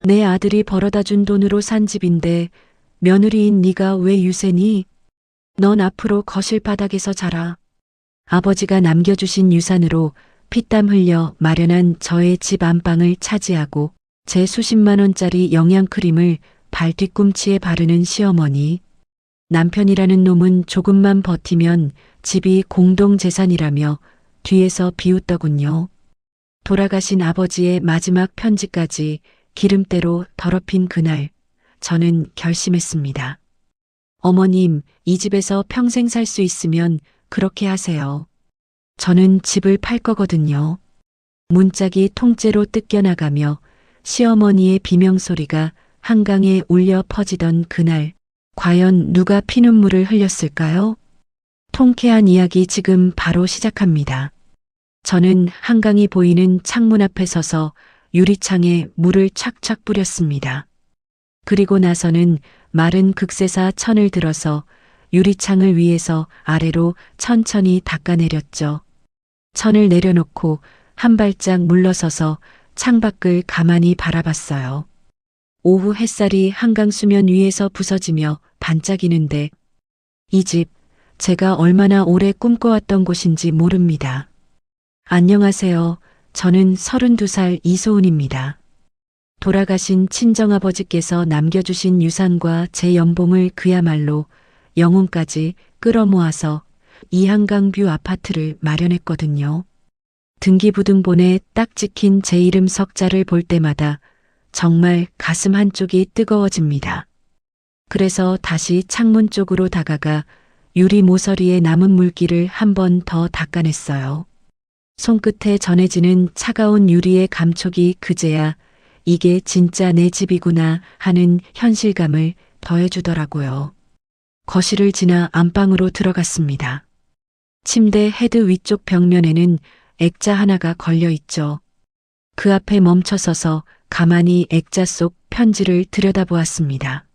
내 아들이 벌어다 준 돈으로 산 집인데 며느리인 네가 왜 유세니? 넌 앞으로 거실 바닥에서 자라. 아버지가 남겨주신 유산으로 피땀 흘려 마련한 저의 집 안방을 차지하고 제 수십만 원짜리 영양크림을 발 뒤꿈치에 바르는 시어머니. 남편이라는 놈은 조금만 버티면 집이 공동재산이라며 뒤에서 비웃더군요. 돌아가신 아버지의 마지막 편지까지 기름때로 더럽힌 그날, 저는 결심했습니다. 어머님, 이 집에서 평생 살 수 있으면 그렇게 하세요. 저는 집을 팔 거거든요. 문짝이 통째로 뜯겨나가며 시어머니의 비명소리가 한강에 울려 퍼지던 그날, 과연 누가 피눈물을 흘렸을까요? 통쾌한 이야기 지금 바로 시작합니다. 저는 한강이 보이는 창문 앞에 서서 유리창에 물을 착착 뿌렸습니다. 그리고 나서는 마른 극세사 천을 들어서 유리창을 위에서 아래로 천천히 닦아내렸죠. 천을 내려놓고 한 발짝 물러서서 창밖을 가만히 바라봤어요. 오후 햇살이 한강 수면 위에서 부서지며 반짝이는데 이 집, 제가 얼마나 오래 꿈꿔왔던 곳인지 모릅니다. 안녕하세요. 저는 32살 이소은입니다. 돌아가신 친정아버지께서 남겨주신 유산과 제 연봉을 그야말로 영혼까지 끌어모아서 이 한강뷰 아파트를 마련했거든요. 등기부등본에 딱 찍힌 제 이름 석자를 볼 때마다 정말 가슴 한쪽이 뜨거워집니다. 그래서 다시 창문 쪽으로 다가가 유리 모서리에 남은 물기를 한 번 더 닦아냈어요. 손끝에 전해지는 차가운 유리의 감촉이 그제야 이게 진짜 내 집이구나 하는 현실감을 더해주더라고요. 거실을 지나 안방으로 들어갔습니다. 침대 헤드 위쪽 벽면에는 액자 하나가 걸려 있죠. 그 앞에 멈춰서서 가만히 액자 속 편지를 들여다보았습니다.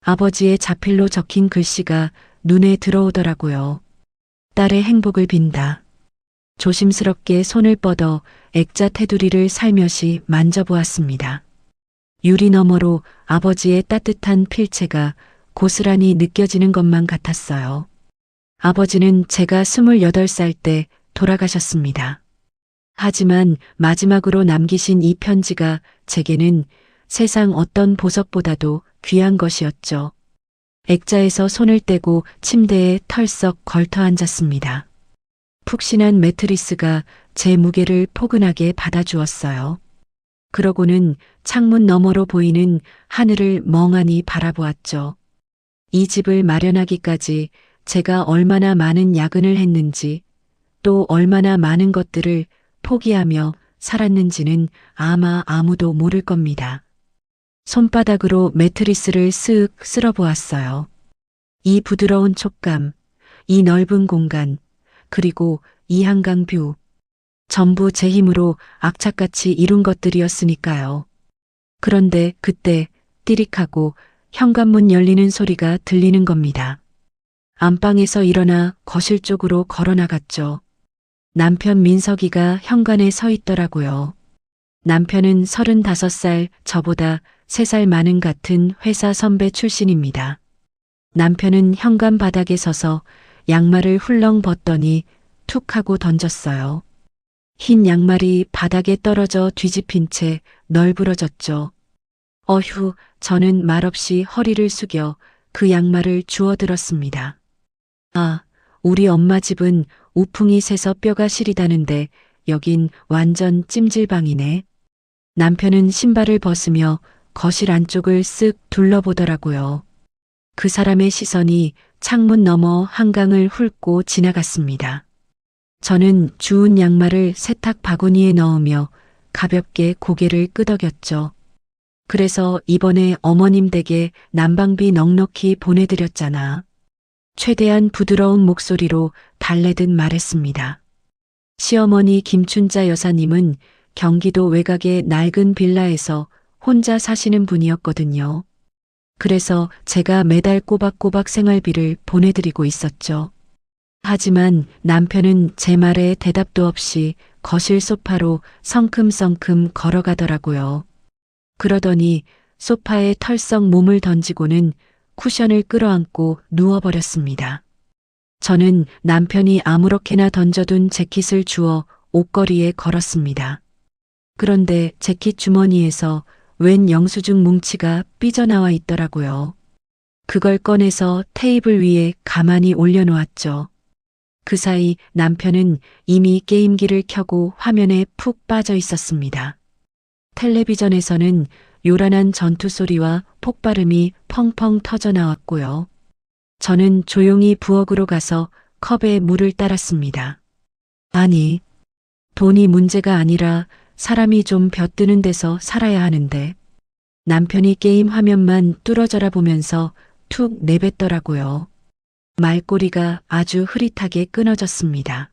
아버지의 자필로 적힌 글씨가 눈에 들어오더라고요. 딸의 행복을 빈다. 조심스럽게 손을 뻗어 액자 테두리를 살며시 만져보았습니다. 유리 너머로 아버지의 따뜻한 필체가 고스란히 느껴지는 것만 같았어요. 아버지는 제가 28살 때 돌아가셨습니다. 하지만 마지막으로 남기신 이 편지가 제게는 세상 어떤 보석보다도 귀한 것이었죠. 액자에서 손을 떼고 침대에 털썩 걸터 앉았습니다. 푹신한 매트리스가 제 무게를 포근하게 받아주었어요. 그러고는 창문 너머로 보이는 하늘을 멍하니 바라보았죠. 이 집을 마련하기까지 제가 얼마나 많은 야근을 했는지, 또 얼마나 많은 것들을 포기하며 살았는지는 아마 아무도 모를 겁니다. 손바닥으로 매트리스를 쓱 쓸어보았어요. 이 부드러운 촉감, 이 넓은 공간, 그리고 이 한강 뷰, 전부 제 힘으로 악착같이 이룬 것들이었으니까요. 그런데 그때 띠릭하고 현관문 열리는 소리가 들리는 겁니다. 안방에서 일어나 거실 쪽으로 걸어나갔죠. 남편 민석이가 현관에 서 있더라고요. 남편은 35살, 저보다 3살 많은 같은 회사 선배 출신입니다. 남편은 현관 바닥에 서서 양말을 훌렁 벗더니 툭 하고 던졌어요. 흰 양말이 바닥에 떨어져 뒤집힌 채 널브러졌죠. 어휴, 저는 말없이 허리를 숙여 그 양말을 주워들었습니다. 아, 우리 엄마 집은 우풍이 새서 뼈가 시리다는데 여긴 완전 찜질방이네. 남편은 신발을 벗으며 거실 안쪽을 쓱 둘러보더라고요. 그 사람의 시선이 창문 너머 한강을 훑고 지나갔습니다. 저는 주운 양말을 세탁 바구니에 넣으며 가볍게 고개를 끄덕였죠. 그래서 이번에 어머님 댁에 난방비 넉넉히 보내드렸잖아. 최대한 부드러운 목소리로 달래듯 말했습니다. 시어머니 김춘자 여사님은 경기도 외곽의 낡은 빌라에서 혼자 사시는 분이었거든요. 그래서 제가 매달 꼬박꼬박 생활비를 보내드리고 있었죠. 하지만 남편은 제 말에 대답도 없이 거실 소파로 성큼성큼 걸어가더라고요. 그러더니 소파에 털썩 몸을 던지고는 쿠션을 끌어안고 누워버렸습니다. 저는 남편이 아무렇게나 던져둔 재킷을 주워 옷걸이에 걸었습니다. 그런데 재킷 주머니에서 웬 영수증 뭉치가 삐져나와 있더라고요. 그걸 꺼내서 테이블 위에 가만히 올려놓았죠. 그 사이 남편은 이미 게임기를 켜고 화면에 푹 빠져 있었습니다. 텔레비전에서는 요란한 전투 소리와 폭발음이 펑펑 터져 나왔고요. 저는 조용히 부엌으로 가서 컵에 물을 따랐습니다. 아니, 돈이 문제가 아니라 사람이 좀 벼뜨는 데서 살아야 하는데 남편이 게임 화면만 뚫어져라 보면서 툭 내뱉더라고요. 말꼬리가 아주 흐릿하게 끊어졌습니다.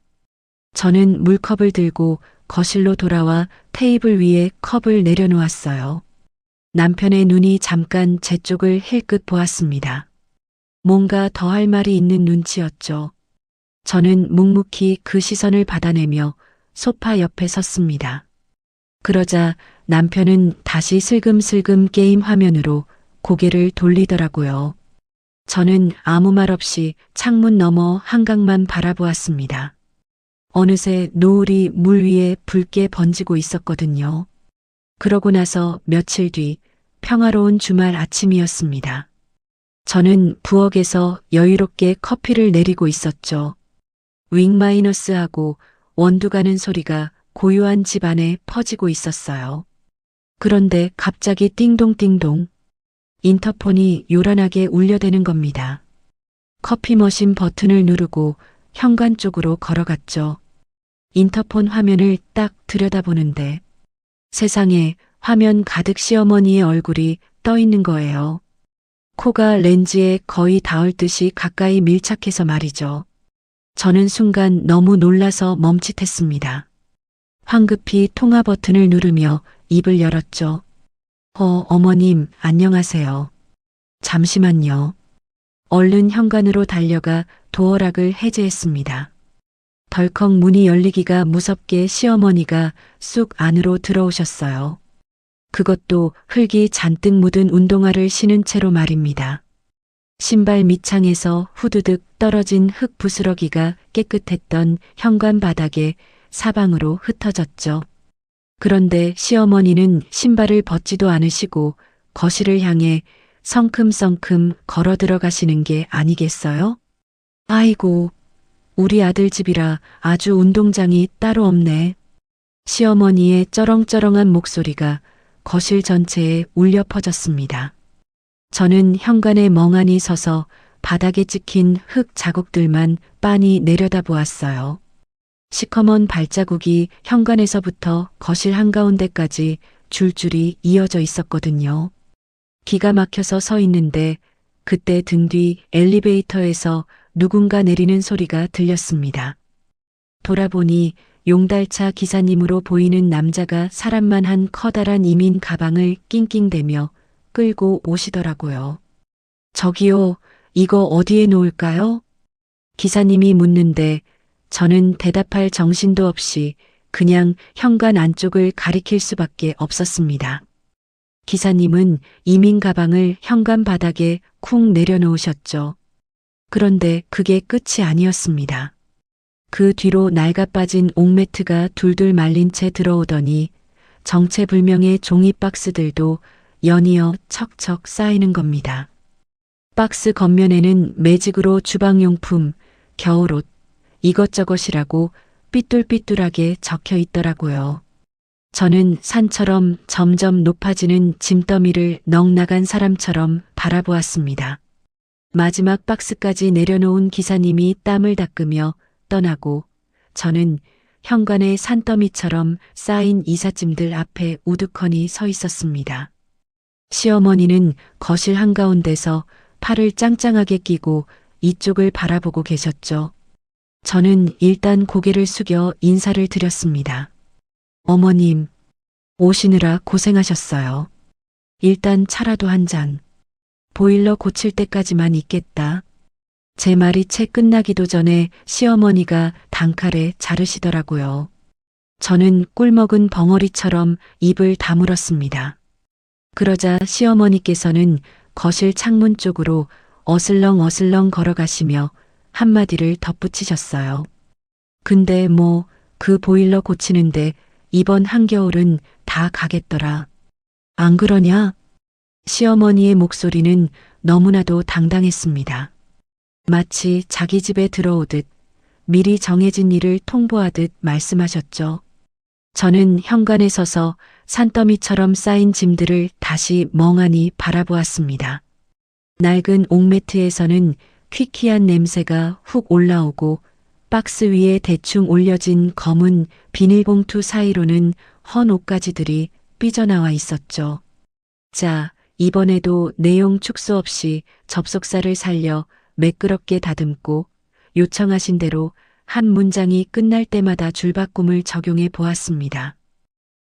저는 물컵을 들고 거실로 돌아와 테이블 위에 컵을 내려놓았어요. 남편의 눈이 잠깐 제 쪽을 힐끗 보았습니다. 뭔가 더 할 말이 있는 눈치였죠. 저는 묵묵히 그 시선을 받아내며 소파 옆에 섰습니다. 그러자 남편은 다시 슬금슬금 게임 화면으로 고개를 돌리더라고요. 저는 아무 말 없이 창문 너머 한강만 바라보았습니다. 어느새 노을이 물 위에 붉게 번지고 있었거든요. 그러고 나서 며칠 뒤 평화로운 주말 아침이었습니다. 저는 부엌에서 여유롭게 커피를 내리고 있었죠. 윙마이너스하고 원두 가는 소리가 고요한 집 안에 퍼지고 있었어요. 그런데 갑자기 띵동띵동 인터폰이 요란하게 울려대는 겁니다. 커피 머신 버튼을 누르고 현관 쪽으로 걸어갔죠. 인터폰 화면을 딱 들여다보는데 세상에 화면 가득 시어머니의 얼굴이 떠 있는 거예요. 코가 렌즈에 거의 닿을 듯이 가까이 밀착해서 말이죠. 저는 순간 너무 놀라서 멈칫했습니다. 황급히 통화 버튼을 누르며 입을 열었죠. 어머님, 안녕하세요. 잠시만요. 얼른 현관으로 달려가 도어락을 해제했습니다. 덜컥 문이 열리기가 무섭게 시어머니가 쑥 안으로 들어오셨어요. 그것도 흙이 잔뜩 묻은 운동화를 신은 채로 말입니다. 신발 밑창에서 후두득 떨어진 흙 부스러기가 깨끗했던 현관 바닥에 사방으로 흩어졌죠. 그런데 시어머니는 신발을 벗지도 않으시고 거실을 향해 성큼성큼 걸어 들어가시는 게 아니겠어요? 아이고, 우리 아들 집이라 아주 운동장이 따로 없네. 시어머니의 쩌렁쩌렁한 목소리가 거실 전체에 울려 퍼졌습니다. 저는 현관에 멍하니 서서 바닥에 찍힌 흙 자국들만 빤히 내려다보았어요. 시커먼 발자국이 현관에서부터 거실 한가운데까지 줄줄이 이어져 있었거든요. 기가 막혀서 서 있는데 그때 등 뒤 엘리베이터에서 누군가 내리는 소리가 들렸습니다. 돌아보니 용달차 기사님으로 보이는 남자가 사람만 한 커다란 이민 가방을 낑낑대며 끌고 오시더라고요. 저기요, 이거 어디에 놓을까요? 기사님이 묻는데 저는 대답할 정신도 없이 그냥 현관 안쪽을 가리킬 수밖에 없었습니다. 기사님은 이민 가방을 현관 바닥에 쿵 내려놓으셨죠. 그런데 그게 끝이 아니었습니다. 그 뒤로 낡아빠진 옥매트가 둘둘 말린 채 들어오더니 정체불명의 종이 박스들도 연이어 척척 쌓이는 겁니다. 박스 겉면에는 매직으로 주방용품, 겨울옷, 이것저것이라고 삐뚤삐뚤하게 적혀 있더라고요. 저는 산처럼 점점 높아지는 짐더미를 넋나간 사람처럼 바라보았습니다. 마지막 박스까지 내려놓은 기사님이 땀을 닦으며 떠나고 저는 현관의 산더미처럼 쌓인 이삿짐들 앞에 우두커니 서 있었습니다. 시어머니는 거실 한가운데서 팔을 짱짱하게 끼고 이쪽을 바라보고 계셨죠. 저는 일단 고개를 숙여 인사를 드렸습니다. 어머님, 오시느라 고생하셨어요. 일단 차라도 한 잔. 보일러 고칠 때까지만 있겠다. 제 말이 채 끝나기도 전에 시어머니가 단칼에 자르시더라고요. 저는 꿀먹은 벙어리처럼 입을 다물었습니다. 그러자 시어머니께서는 거실 창문 쪽으로 어슬렁어슬렁 걸어가시며 한마디를 덧붙이셨어요. 근데 뭐, 그 보일러 고치는데 이번 한겨울은 다 가겠더라. 안 그러냐? 시어머니의 목소리는 너무나도 당당했습니다. 마치 자기 집에 들어오듯 미리 정해진 일을 통보하듯 말씀하셨죠. 저는 현관에 서서 산더미처럼 쌓인 짐들을 다시 멍하니 바라보았습니다. 낡은 옥매트에서는 퀴퀴한 냄새가 훅 올라오고 박스 위에 대충 올려진 검은 비닐봉투 사이로는 헌 옷가지들이 삐져나와 있었죠. 자, 이번에도 내용 축소 없이 접속사를 살려 매끄럽게 다듬고 요청하신 대로 한 문장이 끝날 때마다 줄바꿈을 적용해 보았습니다.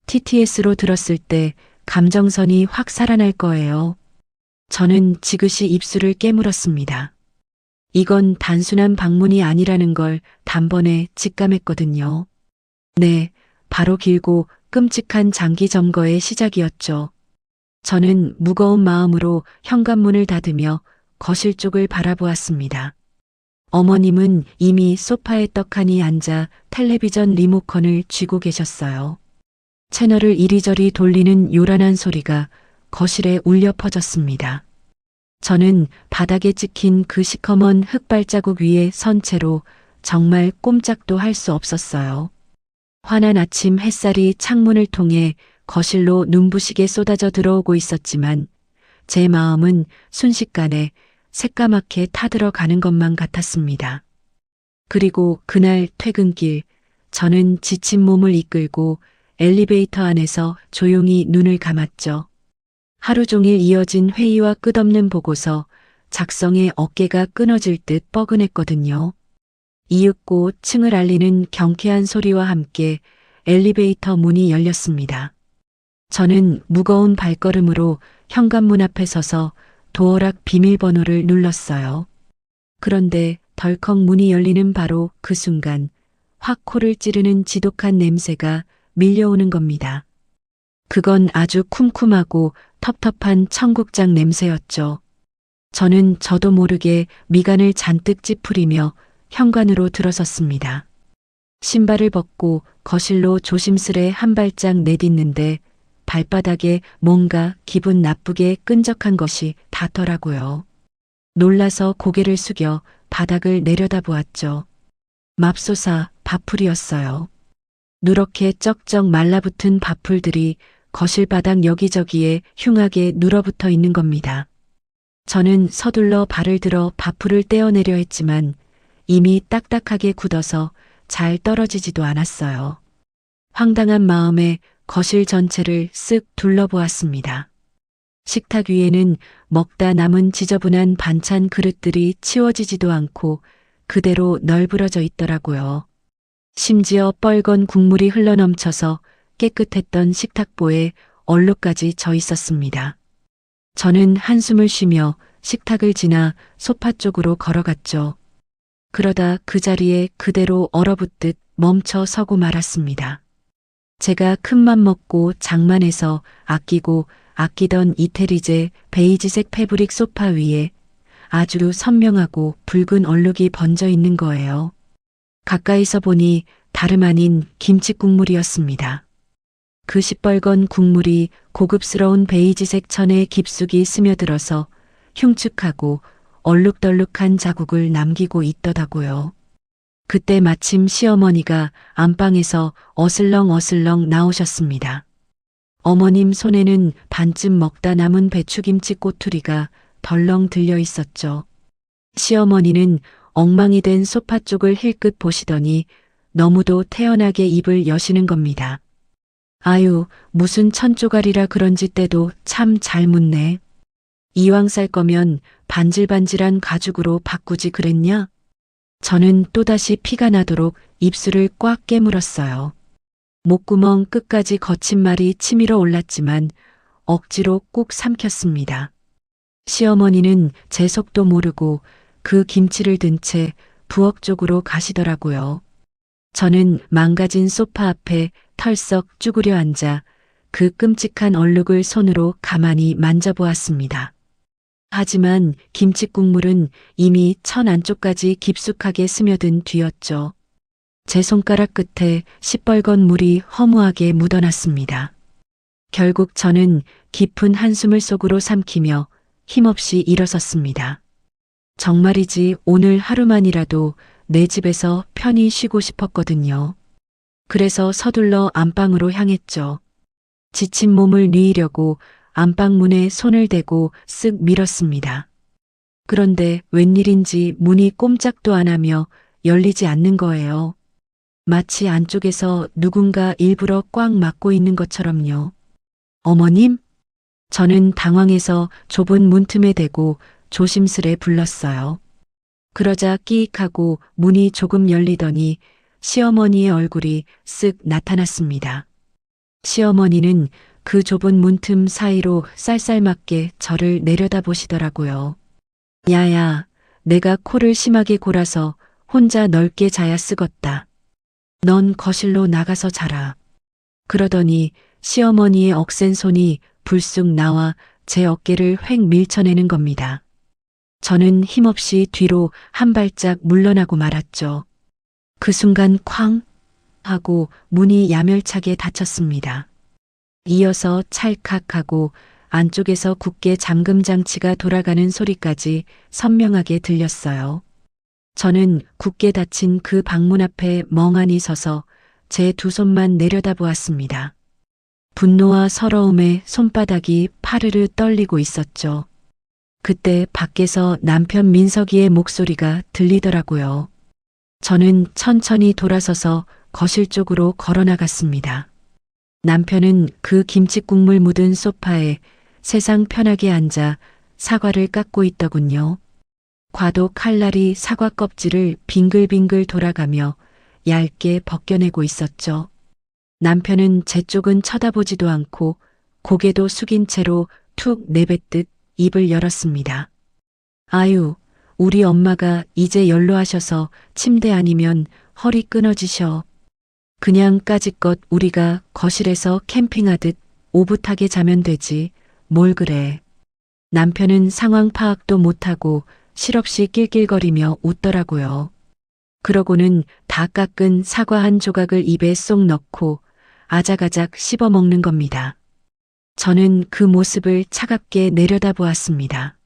TTS로 들었을 때 감정선이 확 살아날 거예요. 저는 지그시 입술을 깨물었습니다. 이건 단순한 방문이 아니라는 걸 단번에 직감했거든요. 네, 바로 길고 끔찍한 장기 점거의 시작이었죠. 저는 무거운 마음으로 현관문을 닫으며 거실 쪽을 바라보았습니다. 어머님은 이미 소파에 떡하니 앉아 텔레비전 리모컨을 쥐고 계셨어요. 채널을 이리저리 돌리는 요란한 소리가 거실에 울려 퍼졌습니다. 저는 바닥에 찍힌 그 시커먼 흙발자국 위에 선 채로 정말 꼼짝도 할 수 없었어요. 환한 아침 햇살이 창문을 통해 거실로 눈부시게 쏟아져 들어오고 있었지만 제 마음은 순식간에 새까맣게 타들어가는 것만 같았습니다. 그리고 그날 퇴근길 저는 지친 몸을 이끌고 엘리베이터 안에서 조용히 눈을 감았죠. 하루 종일 이어진 회의와 끝없는 보고서 작성에 어깨가 끊어질 듯 뻐근했거든요. 이윽고 층을 알리는 경쾌한 소리와 함께 엘리베이터 문이 열렸습니다. 저는 무거운 발걸음으로 현관문 앞에 서서 도어락 비밀번호를 눌렀어요. 그런데 덜컥 문이 열리는 바로 그 순간 확 코를 찌르는 지독한 냄새가 밀려오는 겁니다. 그건 아주 쿰쿰하고 텁텁한 청국장 냄새였죠. 저는 저도 모르게 미간을 잔뜩 찌푸리며 현관으로 들어섰습니다. 신발을 벗고 거실로 조심스레 한 발짝 내딛는데 발바닥에 뭔가 기분 나쁘게 끈적한 것이 닿더라고요. 놀라서 고개를 숙여 바닥을 내려다보았죠. 맙소사 밥풀이었어요. 누렇게 쩍쩍 말라붙은 밥풀들이 거실 바닥 여기저기에 흉하게 눌어붙어 있는 겁니다. 저는 서둘러 발을 들어 밥풀을 떼어내려 했지만 이미 딱딱하게 굳어서 잘 떨어지지도 않았어요. 황당한 마음에 거실 전체를 쓱 둘러보았습니다. 식탁 위에는 먹다 남은 지저분한 반찬 그릇들이 치워지지도 않고 그대로 널브러져 있더라고요. 심지어 뻘건 국물이 흘러넘쳐서 깨끗했던 식탁보에 얼룩까지 져 있었습니다. 저는 한숨을 쉬며 식탁을 지나 소파 쪽으로 걸어갔죠. 그러다 그 자리에 그대로 얼어붙듯 멈춰 서고 말았습니다. 제가 큰맘 먹고 장만해서 아끼고 아끼던 이태리제 베이지색 패브릭 소파 위에 아주 선명하고 붉은 얼룩이 번져 있는 거예요. 가까이서 보니 다름 아닌 김치 국물이었습니다. 그 시뻘건 국물이 고급스러운 베이지색 천에 깊숙이 스며들어서 흉측하고 얼룩덜룩한 자국을 남기고 있더라고요. 그때 마침 시어머니가 안방에서 어슬렁어슬렁 나오셨습니다. 어머님 손에는 반쯤 먹다 남은 배추김치 꼬투리가 덜렁 들려 있었죠. 시어머니는 엉망이 된 소파 쪽을 힐끗 보시더니 너무도 태연하게 입을 여시는 겁니다. 아유, 무슨 천조갈이라 그런지 때도 참 잘 묻네. 이왕 쌀 거면 반질반질한 가죽으로 바꾸지 그랬냐? 저는 또다시 피가 나도록 입술을 꽉 깨물었어요. 목구멍 끝까지 거친 말이 치밀어 올랐지만 억지로 꾹 삼켰습니다. 시어머니는 제 속도 모르고 그 김치를 든 채 부엌 쪽으로 가시더라고요. 저는 망가진 소파 앞에 털썩 쭈그려 앉아 그 끔찍한 얼룩을 손으로 가만히 만져보았습니다. 하지만 김치 국물은 이미 천 안쪽까지 깊숙하게 스며든 뒤였죠. 제 손가락 끝에 시뻘건 물이 허무하게 묻어났습니다. 결국 저는 깊은 한숨을 속으로 삼키며 힘없이 일어섰습니다. 정말이지 오늘 하루만이라도 내 집에서 편히 쉬고 싶었거든요. 그래서 서둘러 안방으로 향했죠. 지친 몸을 뉘으려고 안방 문에 손을 대고 쓱 밀었습니다. 그런데 웬일인지 문이 꼼짝도 안 하며 열리지 않는 거예요. 마치 안쪽에서 누군가 일부러 꽉 막고 있는 것처럼요. 어머님? 저는 당황해서 좁은 문틈에 대고 조심스레 불렀어요. 그러자 끼익하고 문이 조금 열리더니 시어머니의 얼굴이 쓱 나타났습니다. 시어머니는 그 좁은 문틈 사이로 쌀쌀맞게 저를 내려다보시더라고요. 야야, 내가 코를 심하게 골아서 혼자 넓게 자야 쓰겄다. 넌 거실로 나가서 자라. 그러더니 시어머니의 억센 손이 불쑥 나와 제 어깨를 획 밀쳐내는 겁니다. 저는 힘없이 뒤로 한 발짝 물러나고 말았죠. 그 순간 쾅 하고 문이 야멸차게 닫혔습니다. 이어서 찰칵하고 안쪽에서 굳게 잠금 장치가 돌아가는 소리까지 선명하게 들렸어요. 저는 굳게 닫힌 그 방문 앞에 멍하니 서서 제 두 손만 내려다보았습니다. 분노와 서러움에 손바닥이 파르르 떨리고 있었죠. 그때 밖에서 남편 민석이의 목소리가 들리더라고요. 저는 천천히 돌아서서 거실 쪽으로 걸어나갔습니다. 남편은 그 김치국물 묻은 소파에 세상 편하게 앉아 사과를 깎고 있더군요. 과도 칼날이 사과 껍질을 빙글빙글 돌아가며 얇게 벗겨내고 있었죠. 남편은 제 쪽은 쳐다보지도 않고 고개도 숙인 채로 툭 내뱉듯 입을 열었습니다. 아유, 우리 엄마가 이제 연로하셔서 침대 아니면 허리 끊어지셔. 그냥 까짓것 우리가 거실에서 캠핑하듯 오붓하게 자면 되지. 뭘 그래. 남편은 상황 파악도 못하고 실없이 낄낄거리며 웃더라고요. 그러고는 다 깎은 사과 한 조각을 입에 쏙 넣고 아작아작 씹어 먹는 겁니다. 저는 그 모습을 차갑게 내려다보았습니다.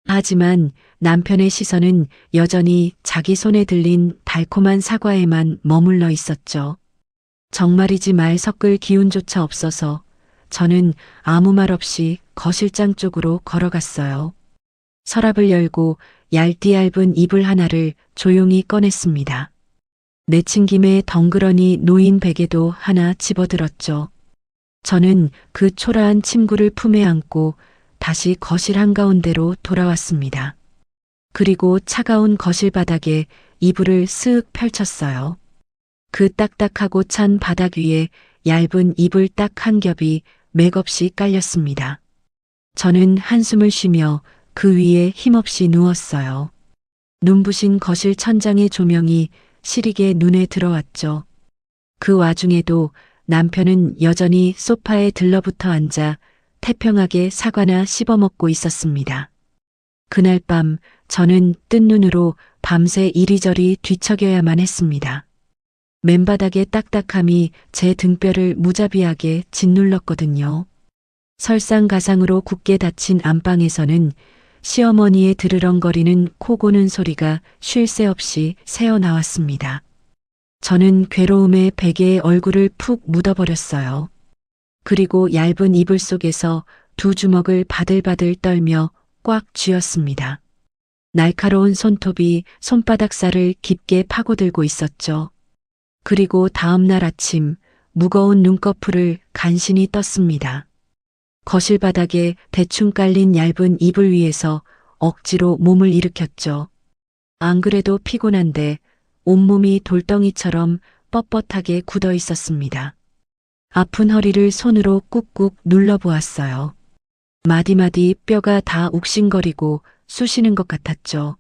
하지만 남편의 시선은 여전히 자기 손에 들린 달콤한 사과에만 머물러 있었죠. 정말이지 말 섞을 기운조차 없어서 저는 아무 말 없이 거실장 쪽으로 걸어갔어요. 서랍을 열고 얇디얇은 이불 하나를 조용히 꺼냈습니다. 내친김에 덩그러니 놓인 베개도 하나 집어들었죠. 저는 그 초라한 침구를 품에 안고 다시 거실 한가운데로 돌아왔습니다. 그리고 차가운 거실 바닥에 이불을 쓱 펼쳤어요. 그 딱딱하고 찬 바닥 위에 얇은 이불 딱 한 겹이 맥없이 깔렸습니다. 저는 한숨을 쉬며 그 위에 힘없이 누웠어요. 눈부신 거실 천장의 조명이 시리게 눈에 들어왔죠. 그 와중에도 남편은 여전히 소파에 들러붙어 앉아 태평하게 사과나 씹어먹고 있었습니다. 그날 밤 저는 뜬 눈으로 밤새 이리저리 뒤척여야만 했습니다. 맨바닥의 딱딱함이 제 등뼈를 무자비하게 짓눌렀거든요. 설상가상으로 굳게 닫힌 안방에서는 시어머니의 드르렁거리는 코 고는 소리가 쉴 새 없이 새어나왔습니다. 저는 괴로움에 베개에 얼굴을 푹 묻어버렸어요. 그리고 얇은 이불 속에서 두 주먹을 바들바들 떨며 꽉 쥐었습니다. 날카로운 손톱이 손바닥 살을 깊게 파고들고 있었죠. 그리고 다음 날 아침 무거운 눈꺼풀을 간신히 떴습니다. 거실 바닥에 대충 깔린 얇은 이불 위에서 억지로 몸을 일으켰죠. 안 그래도 피곤한데 온몸이 돌덩이처럼 뻣뻣하게 굳어 있었습니다. 아픈 허리를 손으로 꾹꾹 눌러보았어요. 마디마디 뼈가 다 욱신거리고 쑤시는 것 같았죠.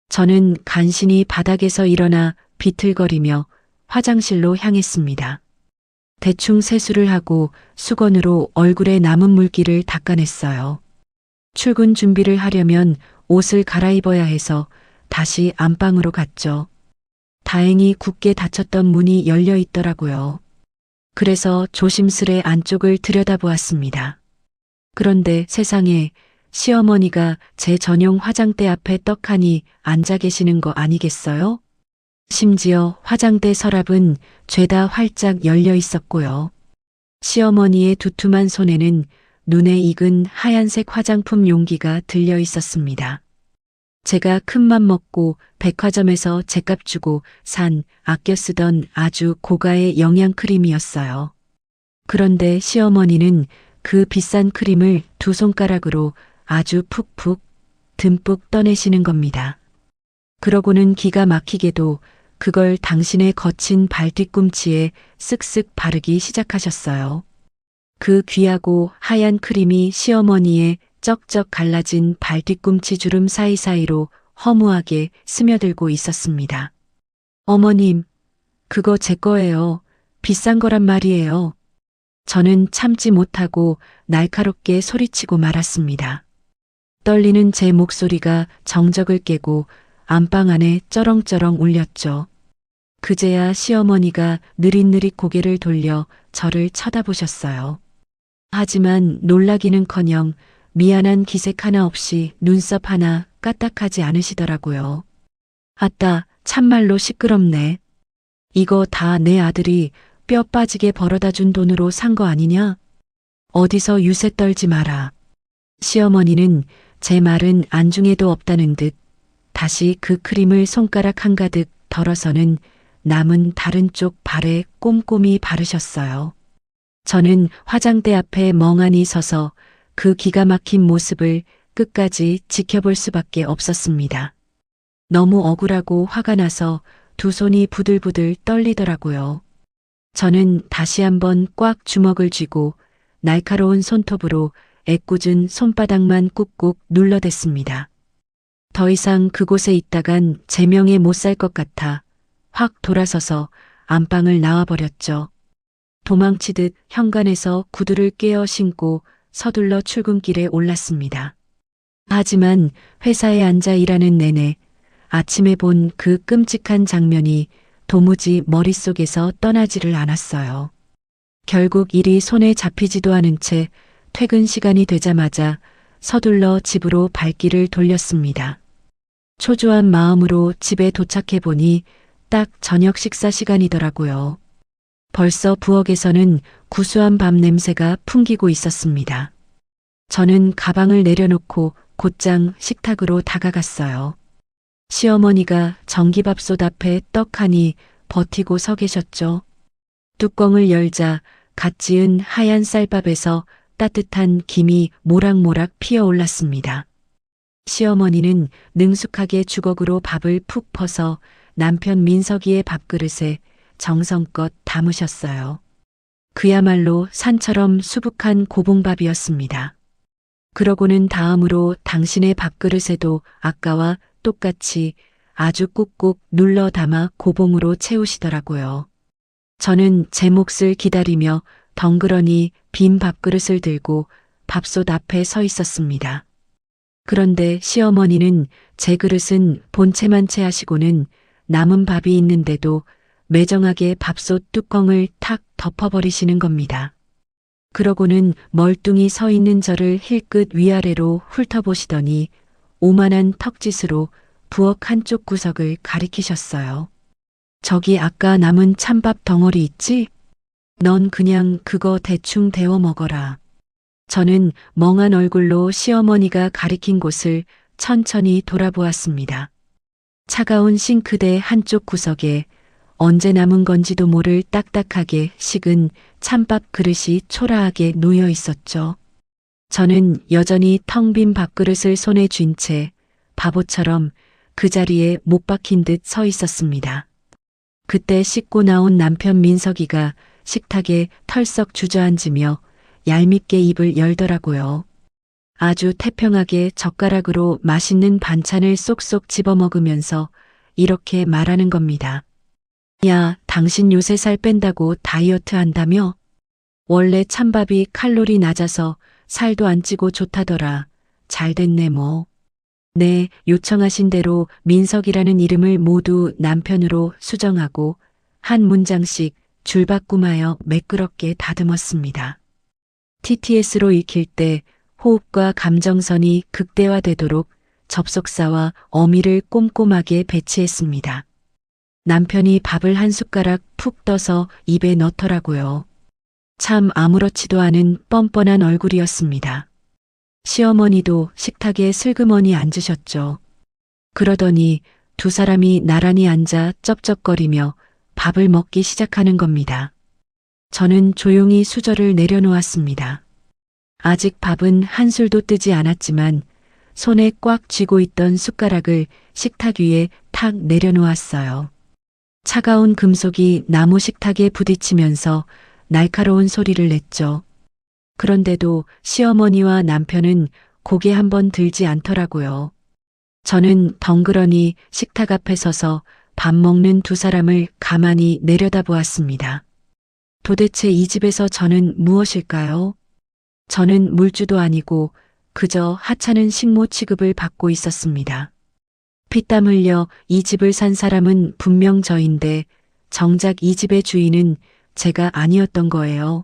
저는 간신히 바닥에서 일어나 비틀거리며 화장실로 향했습니다. 대충 세수를 하고 수건으로 얼굴에 남은 물기를 닦아냈어요. 출근 준비를 하려면 옷을 갈아입어야 해서 다시 안방으로 갔죠. 다행히 굳게 닫혔던 문이 열려 있더라고요. 그래서 조심스레 안쪽을 들여다보았습니다. 그런데 세상에, 시어머니가 제 전용 화장대 앞에 떡하니 앉아 계시는 거 아니겠어요? 심지어 화장대 서랍은 죄다 활짝 열려 있었고요. 시어머니의 두툼한 손에는 눈에 익은 하얀색 화장품 용기가 들려 있었습니다. 제가 큰맘 먹고 백화점에서 제값 주고 산 아껴 쓰던 아주 고가의 영양 크림이었어요. 그런데 시어머니는 그 비싼 크림을 두 손가락으로 아주 푹푹 듬뿍 떠내시는 겁니다. 그러고는 기가 막히게도 그걸 당신의 거친 발뒤꿈치에 쓱쓱 바르기 시작하셨어요. 그 귀하고 하얀 크림이 시어머니의 쩍쩍 갈라진 발뒤꿈치 주름 사이사이로 허무하게 스며들고 있었습니다. 어머님, 그거 제 거예요. 비싼 거란 말이에요. 저는 참지 못하고 날카롭게 소리치고 말았습니다. 떨리는 제 목소리가 정적을 깨고 안방 안에 쩌렁쩌렁 울렸죠. 그제야 시어머니가 느릿느릿 고개를 돌려 저를 쳐다보셨어요. 하지만 놀라기는커녕 미안한 기색 하나 없이 눈썹 하나 까딱하지 않으시더라고요. 아따, 참말로 시끄럽네. 이거 다 내 아들이 뼈 빠지게 벌어다 준 돈으로 산 거 아니냐? 어디서 유세 떨지 마라. 시어머니는 제 말은 안중에도 없다는 듯 다시 그 크림을 손가락 한가득 덜어서는 남은 다른 쪽 발에 꼼꼼히 바르셨어요. 저는 화장대 앞에 멍하니 서서 그 기가 막힌 모습을 끝까지 지켜볼 수밖에 없었습니다. 너무 억울하고 화가 나서 두 손이 부들부들 떨리더라고요. 저는 다시 한번 꽉 주먹을 쥐고 날카로운 손톱으로 애꿎은 손바닥만 꾹꾹 눌러댔습니다. 더 이상 그곳에 있다간 제명에 못 살 것 같아 확 돌아서서 안방을 나와버렸죠. 도망치듯 현관에서 구두를 꿰어 신고 서둘러 출근길에 올랐습니다. 하지만 회사에 앉아 일하는 내내 아침에 본 그 끔찍한 장면이 도무지 머릿속에서 떠나지를 않았어요. 결국 일이 손에 잡히지도 않은 채 퇴근 시간이 되자마자 서둘러 집으로 발길을 돌렸습니다. 초조한 마음으로 집에 도착해 보니 딱 저녁 식사 시간이더라고요. 벌써 부엌에서는 구수한 밥 냄새가 풍기고 있었습니다. 저는 가방을 내려놓고 곧장 식탁으로 다가갔어요. 시어머니가 전기밥솥 앞에 떡하니 버티고 서 계셨죠. 뚜껑을 열자 갓 지은 하얀 쌀밥에서 따뜻한 김이 모락모락 피어올랐습니다. 시어머니는 능숙하게 주걱으로 밥을 푹 퍼서 남편 민석이의 밥그릇에 정성껏 담으셨어요. 그야말로 산처럼 수북한 고봉밥이었습니다. 그러고는 다음으로 당신의 밥그릇에도 아까와 똑같이 아주 꾹꾹 눌러 담아 고봉으로 채우시더라고요. 저는 제 몫을 기다리며 덩그러니 빈 밥그릇을 들고 밥솥 앞에 서 있었습니다. 그런데 시어머니는 제 그릇은 본체만 채하시고는 남은 밥이 있는데도 매정하게 밥솥 뚜껑을 탁 덮어버리시는 겁니다. 그러고는 멀뚱히 서 있는 저를 힐끗 위아래로 훑어보시더니 오만한 턱짓으로 부엌 한쪽 구석을 가리키셨어요. 저기 아까 남은 찬밥 덩어리 있지? 넌 그냥 그거 대충 데워 먹어라. 저는 멍한 얼굴로 시어머니가 가리킨 곳을 천천히 돌아보았습니다. 차가운 싱크대 한쪽 구석에 언제 남은 건지도 모를 딱딱하게 식은 찬밥 그릇이 초라하게 놓여 있었죠. 저는 여전히 텅 빈 밥그릇을 손에 쥔 채 바보처럼 그 자리에 못 박힌 듯 서 있었습니다. 그때 씻고 나온 남편 민석이가 식탁에 털썩 주저앉으며 얄밉게 입을 열더라고요. 아주 태평하게 젓가락으로 맛있는 반찬을 쏙쏙 집어먹으면서 이렇게 말하는 겁니다. 야, 당신 요새 살 뺀다고 다이어트 한다며? 원래 찬밥이 칼로리 낮아서 살도 안 찌고 좋다더라. 잘 됐네 뭐. 네, 요청하신 대로 민석이라는 이름을 모두 남편으로 수정하고 한 문장씩 줄바꿈하여 매끄럽게 다듬었습니다. TTS로 익힐 때 호흡과 감정선이 극대화되도록 접속사와 어미를 꼼꼼하게 배치했습니다. 남편이 밥을 한 숟가락 푹 떠서 입에 넣더라고요. 참 아무렇지도 않은 뻔뻔한 얼굴이었습니다. 시어머니도 식탁에 슬그머니 앉으셨죠. 그러더니 두 사람이 나란히 앉아 쩝쩝거리며 밥을 먹기 시작하는 겁니다. 저는 조용히 수저를 내려놓았습니다. 아직 밥은 한 술도 뜨지 않았지만 손에 꽉 쥐고 있던 숟가락을 식탁 위에 탁 내려놓았어요. 차가운 금속이 나무 식탁에 부딪히면서 날카로운 소리를 냈죠. 그런데도 시어머니와 남편은 고개 한번 들지 않더라고요. 저는 덩그러니 식탁 앞에 서서 밥 먹는 두 사람을 가만히 내려다보았습니다. 도대체 이 집에서 저는 무엇일까요? 저는 물주도 아니고 그저 하찮은 식모 취급을 받고 있었습니다. 피땀 흘려 이 집을 산 사람은 분명 저인데 정작 이 집의 주인은 제가 아니었던 거예요.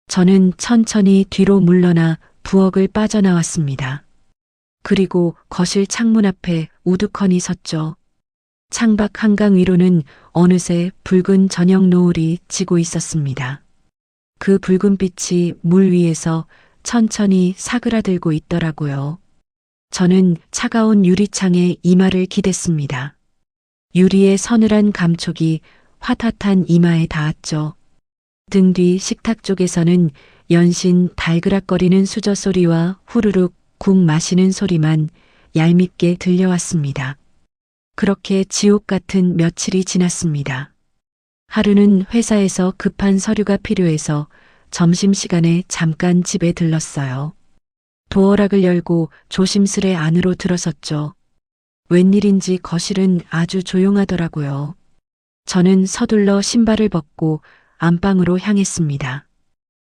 저는 천천히 뒤로 물러나 부엌을 빠져나왔습니다. 그리고 거실 창문 앞에 우두커니 섰죠. 창밖 한강 위로는 어느새 붉은 저녁 노을이 지고 있었습니다. 그 붉은 빛이 물 위에서 천천히 사그라들고 있더라고요. 저는 차가운 유리창에 이마를 기댔습니다. 유리의 서늘한 감촉이 화탓한 이마에 닿았죠. 등 뒤 식탁 쪽에서는 연신 달그락거리는 수저 소리와 후루룩 국 마시는 소리만 얄밉게 들려왔습니다. 그렇게 지옥 같은 며칠이 지났습니다. 하루는 회사에서 급한 서류가 필요해서 점심시간에 잠깐 집에 들렀어요. 도어락을 열고 조심스레 안으로 들어섰죠. 웬일인지 거실은 아주 조용하더라고요. 저는 서둘러 신발을 벗고 안방으로 향했습니다.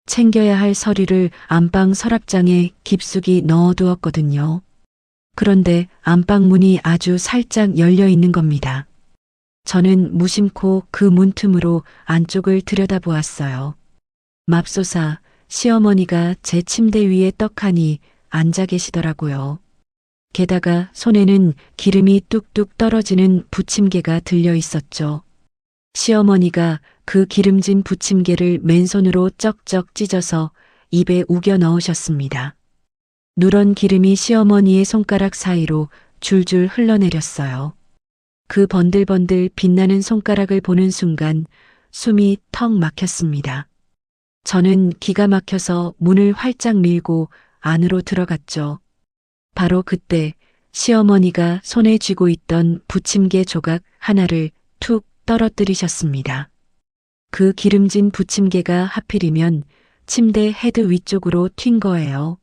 챙겨야 할 서류를 안방 서랍장에 깊숙이 넣어두었거든요. 그런데 안방 문이 아주 살짝 열려 있는 겁니다. 저는 무심코 그 문틈으로 안쪽을 들여다보았어요. 맙소사, 시어머니가 제 침대 위에 떡하니 앉아 계시더라고요. 게다가 손에는 기름이 뚝뚝 떨어지는 부침개가 들려 있었죠. 시어머니가 그 기름진 부침개를 맨손으로 쩍쩍 찢어서 입에 우겨 넣으셨습니다. 누런 기름이 시어머니의 손가락 사이로 줄줄 흘러내렸어요. 그 번들번들 빛나는 손가락을 보는 순간 숨이 턱 막혔습니다. 저는 기가 막혀서 문을 활짝 밀고 안으로 들어갔죠. 바로 그때 시어머니가 손에 쥐고 있던 부침개 조각 하나를 툭 떨어뜨리셨습니다. 그 기름진 부침개가 하필이면 침대 헤드 위쪽으로 튄 거예요.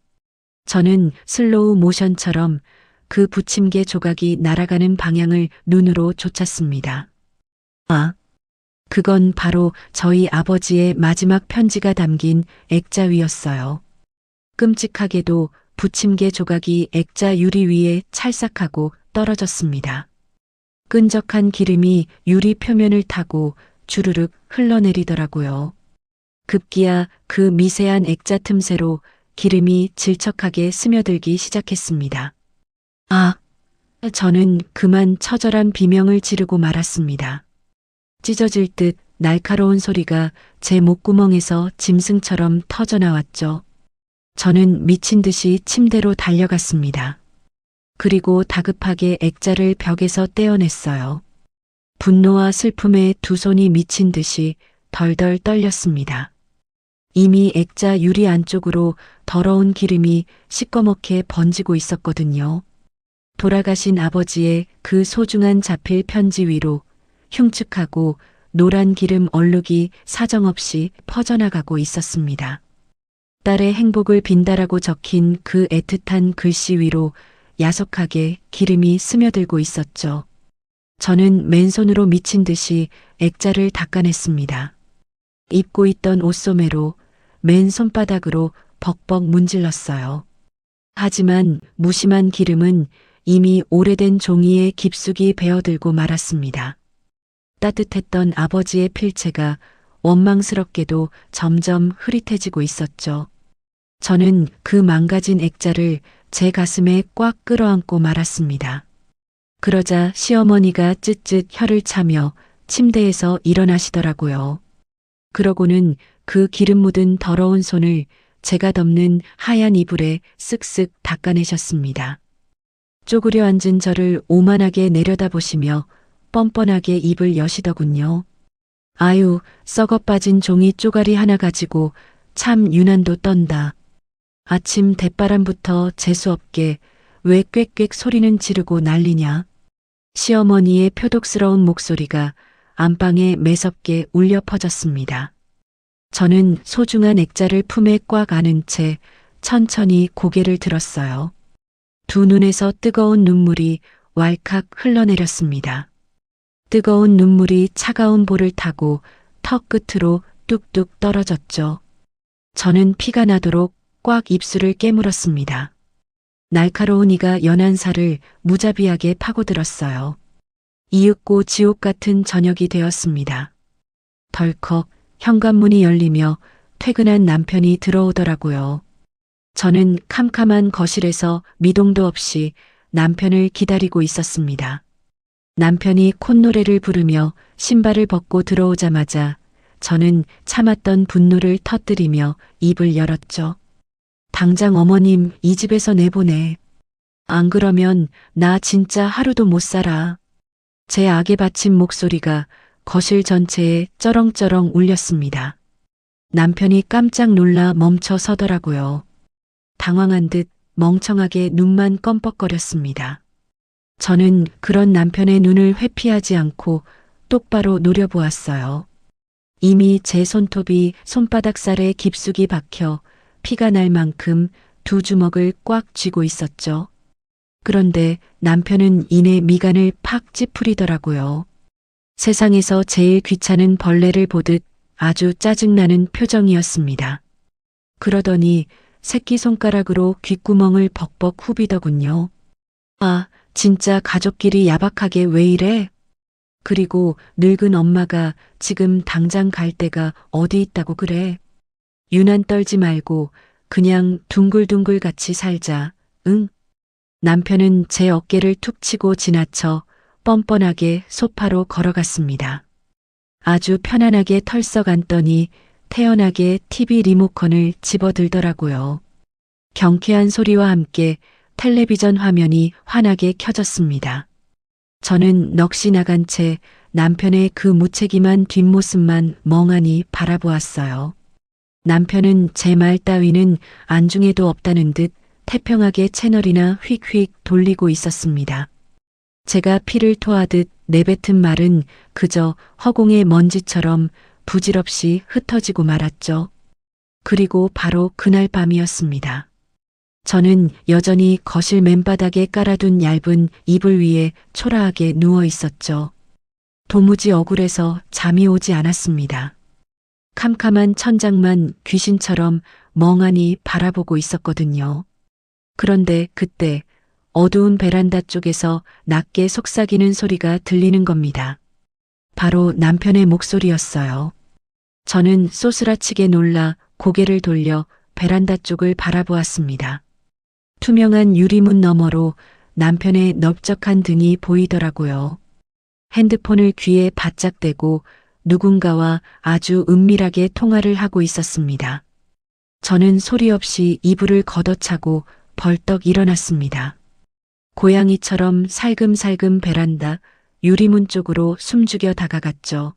저는 슬로우 모션처럼 그 부침개 조각이 날아가는 방향을 눈으로 쫓았습니다. 아, 그건 바로 저희 아버지의 마지막 편지가 담긴 액자위였어요. 끔찍하게도 부침개 조각이 액자 유리 위에 찰싹하고 떨어졌습니다. 끈적한 기름이 유리 표면을 타고 주르륵 흘러내리더라고요. 급기야 그 미세한 액자 틈새로 기름이 질척하게 스며들기 시작했습니다. 아, 저는 그만 처절한 비명을 지르고 말았습니다. 찢어질 듯 날카로운 소리가 제 목구멍에서 짐승처럼 터져나왔죠. 저는 미친 듯이 침대로 달려갔습니다. 그리고 다급하게 액자를 벽에서 떼어냈어요. 분노와 슬픔에 두 손이 미친 듯이 덜덜 떨렸습니다. 이미 액자 유리 안쪽으로 더러운 기름이 시꺼멓게 번지고 있었거든요. 돌아가신 아버지의 그 소중한 자필 편지 위로 흉측하고 노란 기름 얼룩이 사정없이 퍼져나가고 있었습니다. 딸의 행복을 빈다라고 적힌 그 애틋한 글씨 위로 야속하게 기름이 스며들고 있었죠. 저는 맨손으로 미친 듯이 액자를 닦아냈습니다. 입고 있던 옷소매로 맨 손바닥으로 벅벅 문질렀어요. 하지만 무심한 기름은 이미 오래된 종이에 깊숙이 배어들고 말았습니다. 따뜻했던 아버지의 필체가 원망스럽게도 점점 흐릿해지고 있었죠. 저는 그 망가진 액자를 제 가슴에 꽉 끌어안고 말았습니다. 그러자 시어머니가 쯧쯧 혀를 차며 침대에서 일어나시더라고요. 그러고는 그 기름 묻은 더러운 손을 제가 덮는 하얀 이불에 쓱쓱 닦아내셨습니다. 쪼그려 앉은 저를 오만하게 내려다보시며 뻔뻔하게 입을 여시더군요. 아유, 썩어 빠진 종이 쪼가리 하나 가지고 참 유난도 떤다. 아침 대바람부터 재수없게 왜 꽥꽥 소리는 지르고 난리냐. 시어머니의 표독스러운 목소리가 안방에 매섭게 울려 퍼졌습니다. 저는 소중한 액자를 품에 꽉 안은 채 천천히 고개를 들었어요. 두 눈에서 뜨거운 눈물이 왈칵 흘러내렸습니다. 뜨거운 눈물이 차가운 볼을 타고 턱 끝으로 뚝뚝 떨어졌죠. 저는 피가 나도록 꽉 입술을 깨물었습니다. 날카로운 이가 연한 살을 무자비하게 파고들었어요. 이윽고 지옥 같은 저녁이 되었습니다. 덜컥 현관문이 열리며 퇴근한 남편이 들어오더라고요. 저는 캄캄한 거실에서 미동도 없이 남편을 기다리고 있었습니다. 남편이 콧노래를 부르며 신발을 벗고 들어오자마자 저는 참았던 분노를 터뜨리며 입을 열었죠. 당장 어머님 이 집에서 내보내. 안 그러면 나 진짜 하루도 못 살아. 제 악에 바친 목소리가 거실 전체에 쩌렁쩌렁 울렸습니다. 남편이 깜짝 놀라 멈춰 서더라고요. 당황한 듯 멍청하게 눈만 껌뻑거렸습니다. 저는 그런 남편의 눈을 회피하지 않고 똑바로 노려보았어요. 이미 제 손톱이 손바닥 살에 깊숙이 박혀 피가 날 만큼 두 주먹을 꽉 쥐고 있었죠. 그런데 남편은 이내 미간을 팍 찌푸리더라고요. 세상에서 제일 귀찮은 벌레를 보듯 아주 짜증나는 표정이었습니다. 그러더니 새끼손가락으로 귓구멍을 벅벅 후비더군요. 아, 진짜 가족끼리 야박하게 왜 이래? 그리고 늙은 엄마가 지금 당장 갈 데가 어디 있다고 그래? 유난 떨지 말고 그냥 둥글둥글 같이 살자, 응? 남편은 제 어깨를 툭 치고 지나쳐 뻔뻔하게 소파로 걸어갔습니다. 아주 편안하게 털썩 앉더니 태연하게 TV 리모컨을 집어들더라고요. 경쾌한 소리와 함께 텔레비전 화면이 환하게 켜졌습니다. 저는 넋이 나간 채 남편의 그 무책임한 뒷모습만 멍하니 바라보았어요. 남편은 제 말 따위는 안중에도 없다는 듯 태평하게 채널이나 휙휙 돌리고 있었습니다. 제가 피를 토하듯 내뱉은 말은 그저 허공의 먼지처럼 부질없이 흩어지고 말았죠. 그리고 바로 그날 밤이었습니다. 저는 여전히 거실 맨바닥에 깔아둔 얇은 이불 위에 초라하게 누워 있었죠. 도무지 억울해서 잠이 오지 않았습니다. 캄캄한 천장만 귀신처럼 멍하니 바라보고 있었거든요. 그런데 그때 어두운 베란다 쪽에서 낮게 속삭이는 소리가 들리는 겁니다. 바로 남편의 목소리였어요. 저는 쏘스라치게 놀라 고개를 돌려 베란다 쪽을 바라보았습니다. 투명한 유리문 너머로 남편의 넓적한 등이 보이더라고요. 핸드폰을 귀에 바짝 대고 누군가와 아주 은밀하게 통화를 하고 있었습니다. 저는 소리 없이 이불을 걷어차고 벌떡 일어났습니다. 고양이처럼 살금살금 베란다 유리문 쪽으로 숨죽여 다가갔죠.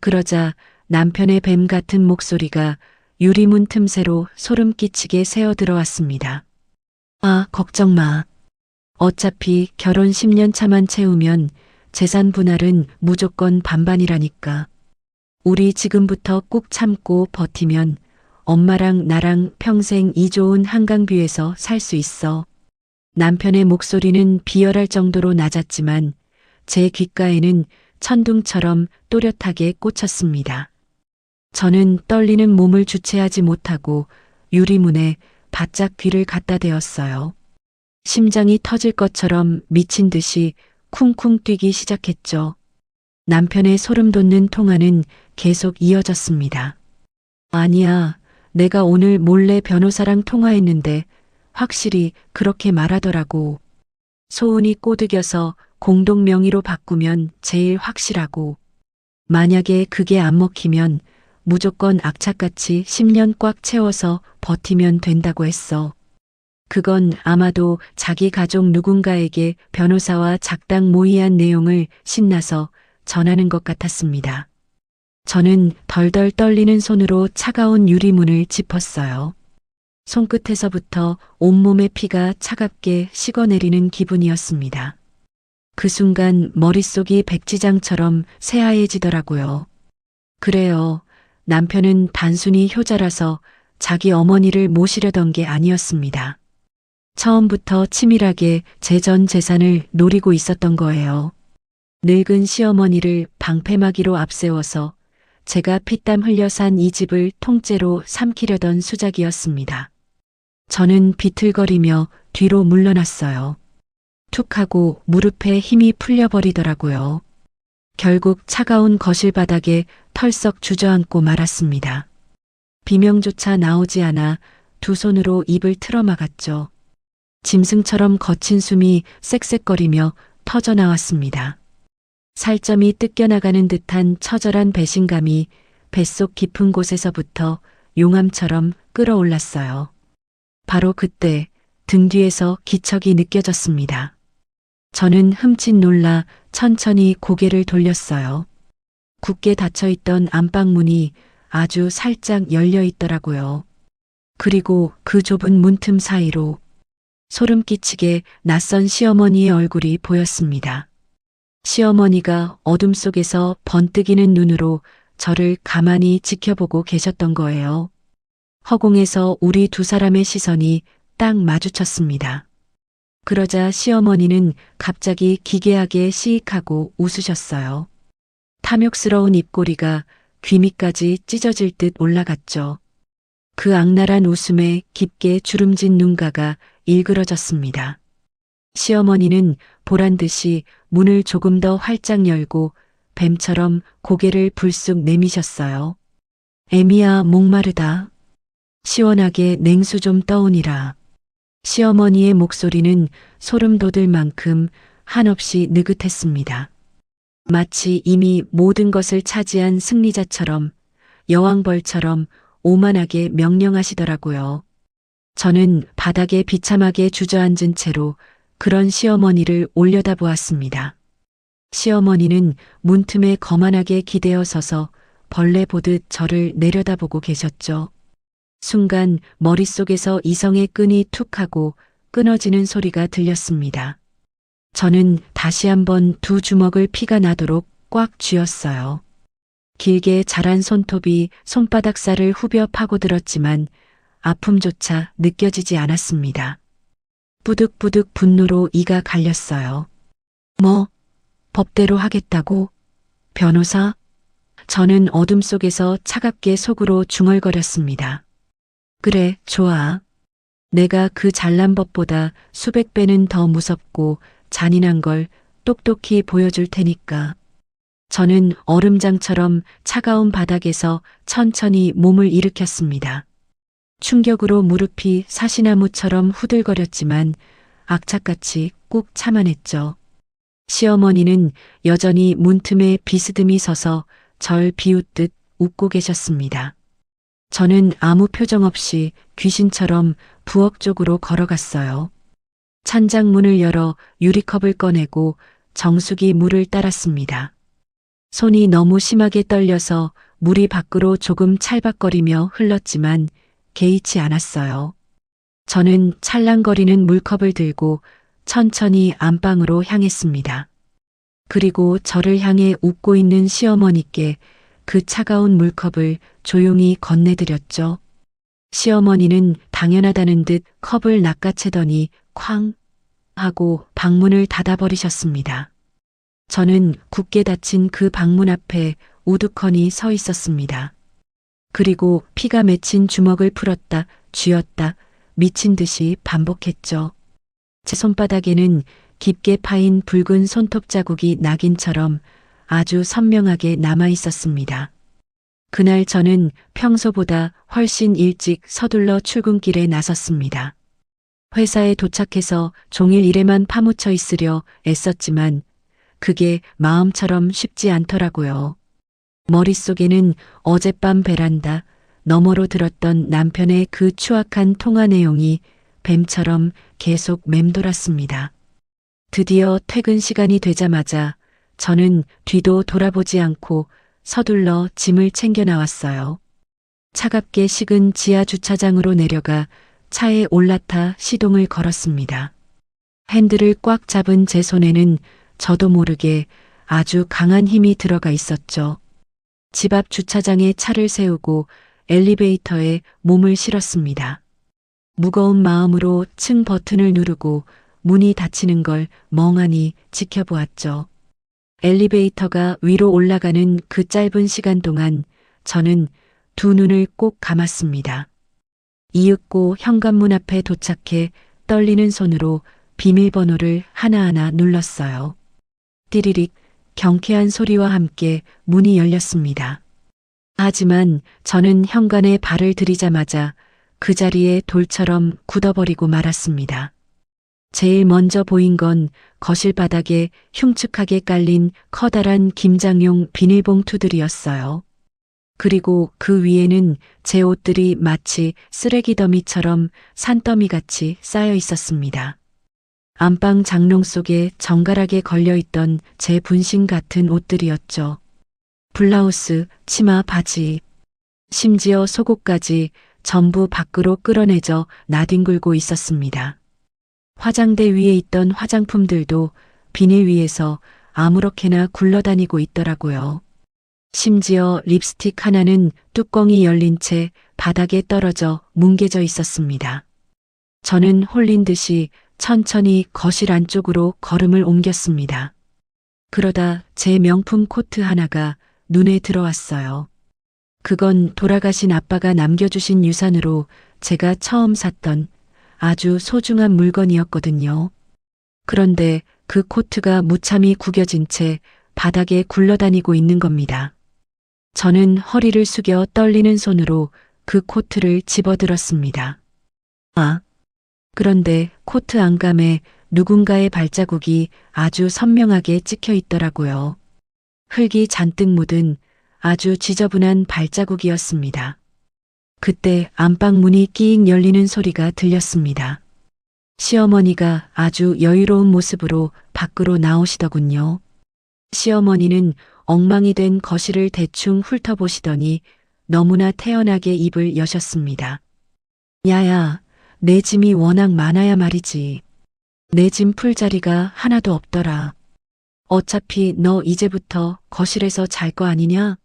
그러자 남편의 뱀 같은 목소리가 유리문 틈새로 소름 끼치게 새어 들어왔습니다. 아, 걱정 마. 어차피 결혼 10년 차만 채우면 재산 분할은 무조건 반반이라니까. 우리 지금부터 꾹 참고 버티면 엄마랑 나랑 평생 이 좋은 한강뷰에서 살 수 있어. 남편의 목소리는 비열할 정도로 낮았지만 제 귓가에는 천둥처럼 또렷하게 꽂혔습니다. 저는 떨리는 몸을 주체하지 못하고 유리문에 바짝 귀를 갖다 대었어요. 심장이 터질 것처럼 미친 듯이 쿵쿵 뛰기 시작했죠. 남편의 소름 돋는 통화는 계속 이어졌습니다. 아니야, 내가 오늘 몰래 변호사랑 통화했는데 확실히 그렇게 말하더라고. 소은이 꼬드겨서 공동 명의로 바꾸면 제일 확실하고, 만약에 그게 안 먹히면 무조건 악착같이 10년 꽉 채워서 버티면 된다고 했어. 그건 아마도 자기 가족 누군가에게 변호사와 작당 모의한 내용을 신나서 전하는 것 같았습니다. 저는 덜덜 떨리는 손으로 차가운 유리문을 짚었어요. 손끝에서부터 온몸의 피가 차갑게 식어내리는 기분이었습니다. 그 순간 머릿속이 백지장처럼 새하얘지더라고요. 그래요. 남편은 단순히 효자라서 자기 어머니를 모시려던 게 아니었습니다. 처음부터 치밀하게 제 전 재산을 노리고 있었던 거예요. 늙은 시어머니를 방패막이로 앞세워서 제가 피땀 흘려 산 이 집을 통째로 삼키려던 수작이었습니다. 저는 비틀거리며 뒤로 물러났어요. 툭 하고 무릎에 힘이 풀려버리더라고요. 결국 차가운 거실 바닥에 털썩 주저앉고 말았습니다. 비명조차 나오지 않아 두 손으로 입을 틀어막았죠. 짐승처럼 거친 숨이 쌕쌕거리며 터져나왔습니다. 살점이 뜯겨나가는 듯한 처절한 배신감이 뱃속 깊은 곳에서부터 용암처럼 끓어올랐어요. 바로 그때 등 뒤에서 기척이 느껴졌습니다. 저는 흠칫 놀라 천천히 고개를 돌렸어요. 굳게 닫혀있던 안방문이 아주 살짝 열려 있더라고요. 그리고 그 좁은 문틈 사이로 소름 끼치게 낯선 시어머니의 얼굴이 보였습니다. 시어머니가 어둠 속에서 번뜩이는 눈으로 저를 가만히 지켜보고 계셨던 거예요. 허공에서 우리 두 사람의 시선이 딱 마주쳤습니다. 그러자 시어머니는 갑자기 기괴하게 시익하고 웃으셨어요. 탐욕스러운 입꼬리가 귀 밑까지 찢어질 듯 올라갔죠. 그 악랄한 웃음에 깊게 주름진 눈가가 일그러졌습니다. 시어머니는 보란 듯이 문을 조금 더 활짝 열고 뱀처럼 고개를 불쑥 내미셨어요. 애미야, 목마르다. 시원하게 냉수 좀 떠오니라. 시어머니의 목소리는 소름 돋을 만큼 한없이 느긋했습니다. 마치 이미 모든 것을 차지한 승리자처럼, 여왕벌처럼 오만하게 명령하시더라고요. 저는 바닥에 비참하게 주저앉은 채로 그런 시어머니를 올려다보았습니다. 시어머니는 문틈에 거만하게 기대어 서서 벌레 보듯 저를 내려다보고 계셨죠. 순간 머릿속에서 이성의 끈이 툭 하고 끊어지는 소리가 들렸습니다. 저는 다시 한번 두 주먹을 피가 나도록 꽉 쥐었어요. 길게 자란 손톱이 손바닥 살을 후벼 파고들었지만 아픔조차 느껴지지 않았습니다. 뿌득뿌득 분노로 이가 갈렸어요. 뭐, 법대로 하겠다고? 변호사? 저는 어둠 속에서 차갑게 속으로 중얼거렸습니다. 그래, 좋아. 내가 그 잘난 법보다 수백 배는 더 무섭고 잔인한 걸 똑똑히 보여줄 테니까. 저는 얼음장처럼 차가운 바닥에서 천천히 몸을 일으켰습니다. 충격으로 무릎이 사시나무처럼 후들거렸지만 악착같이 꾹 참아냈죠. 시어머니는 여전히 문틈에 비스듬히 서서 절 비웃듯 웃고 계셨습니다. 저는 아무 표정 없이 귀신처럼 부엌 쪽으로 걸어갔어요. 찬장문을 열어 유리컵을 꺼내고 정수기 물을 따랐습니다. 손이 너무 심하게 떨려서 물이 밖으로 조금 찰박거리며 흘렀지만 개의치 않았어요. 저는 찰랑거리는 물컵을 들고 천천히 안방으로 향했습니다. 그리고 저를 향해 웃고 있는 시어머니께 그 차가운 물컵을 조용히 건네드렸죠. 시어머니는 당연하다는 듯 컵을 낚아채더니 쾅 하고 방문을 닫아버리셨습니다. 저는 굳게 닫힌 그 방문 앞에 우두커니 서 있었습니다. 그리고 피가 맺힌 주먹을 풀었다, 쥐었다, 미친 듯이 반복했죠. 제 손바닥에는 깊게 파인 붉은 손톱 자국이 낙인처럼 아주 선명하게 남아 있었습니다. 그날 저는 평소보다 훨씬 일찍 서둘러 출근길에 나섰습니다. 회사에 도착해서 종일 일에만 파묻혀 있으려 애썼지만 그게 마음처럼 쉽지 않더라고요. 머릿속에는 어젯밤 베란다 너머로 들었던 남편의 그 추악한 통화 내용이 뱀처럼 계속 맴돌았습니다. 드디어 퇴근 시간이 되자마자 저는 뒤도 돌아보지 않고 서둘러 짐을 챙겨 나왔어요. 차갑게 식은 지하 주차장으로 내려가 차에 올라타 시동을 걸었습니다. 핸들을 꽉 잡은 제 손에는 저도 모르게 아주 강한 힘이 들어가 있었죠. 집 앞 주차장에 차를 세우고 엘리베이터에 몸을 실었습니다. 무거운 마음으로 층 버튼을 누르고 문이 닫히는 걸 멍하니 지켜보았죠. 엘리베이터가 위로 올라가는 그 짧은 시간 동안 저는 두 눈을 꼭 감았습니다. 이윽고 현관문 앞에 도착해 떨리는 손으로 비밀번호를 하나하나 눌렀어요. 띠리릭 경쾌한 소리와 함께 문이 열렸습니다. 하지만 저는 현관에 발을 들이자마자 그 자리에 돌처럼 굳어버리고 말았습니다. 제일 먼저 보인 건 거실 바닥에 흉측하게 깔린 커다란 김장용 비닐봉투들이었어요. 그리고 그 위에는 제 옷들이 마치 쓰레기 더미처럼 산더미같이 쌓여 있었습니다. 안방 장롱 속에 정갈하게 걸려있던 제 분신 같은 옷들이었죠. 블라우스, 치마, 바지, 심지어 속옷까지 전부 밖으로 끌어내져 나뒹굴고 있었습니다. 화장대 위에 있던 화장품들도 비닐 위에서 아무렇게나 굴러다니고 있더라고요. 심지어 립스틱 하나는 뚜껑이 열린 채 바닥에 떨어져 뭉개져 있었습니다. 저는 홀린 듯이 천천히 거실 안쪽으로 걸음을 옮겼습니다. 그러다 제 명품 코트 하나가 눈에 들어왔어요. 그건 돌아가신 아빠가 남겨주신 유산으로 제가 처음 샀던 아주 소중한 물건이었거든요. 그런데 그 코트가 무참히 구겨진 채 바닥에 굴러다니고 있는 겁니다. 저는 허리를 숙여 떨리는 손으로 그 코트를 집어들었습니다. 그런데 코트 안감에 누군가의 발자국이 아주 선명하게 찍혀 있더라고요. 흙이 잔뜩 묻은 아주 지저분한 발자국이었습니다. 그때 안방 문이 끼익 열리는 소리가 들렸습니다. 시어머니가 아주 여유로운 모습으로 밖으로 나오시더군요. 시어머니는 엉망이 된 거실을 대충 훑어보시더니 너무나 태연하게 입을 여셨습니다. 야야, 내 짐이 워낙 많아야 말이지. 내 짐 풀 자리가 하나도 없더라. 어차피 너 이제부터 거실에서 잘 거 아니냐?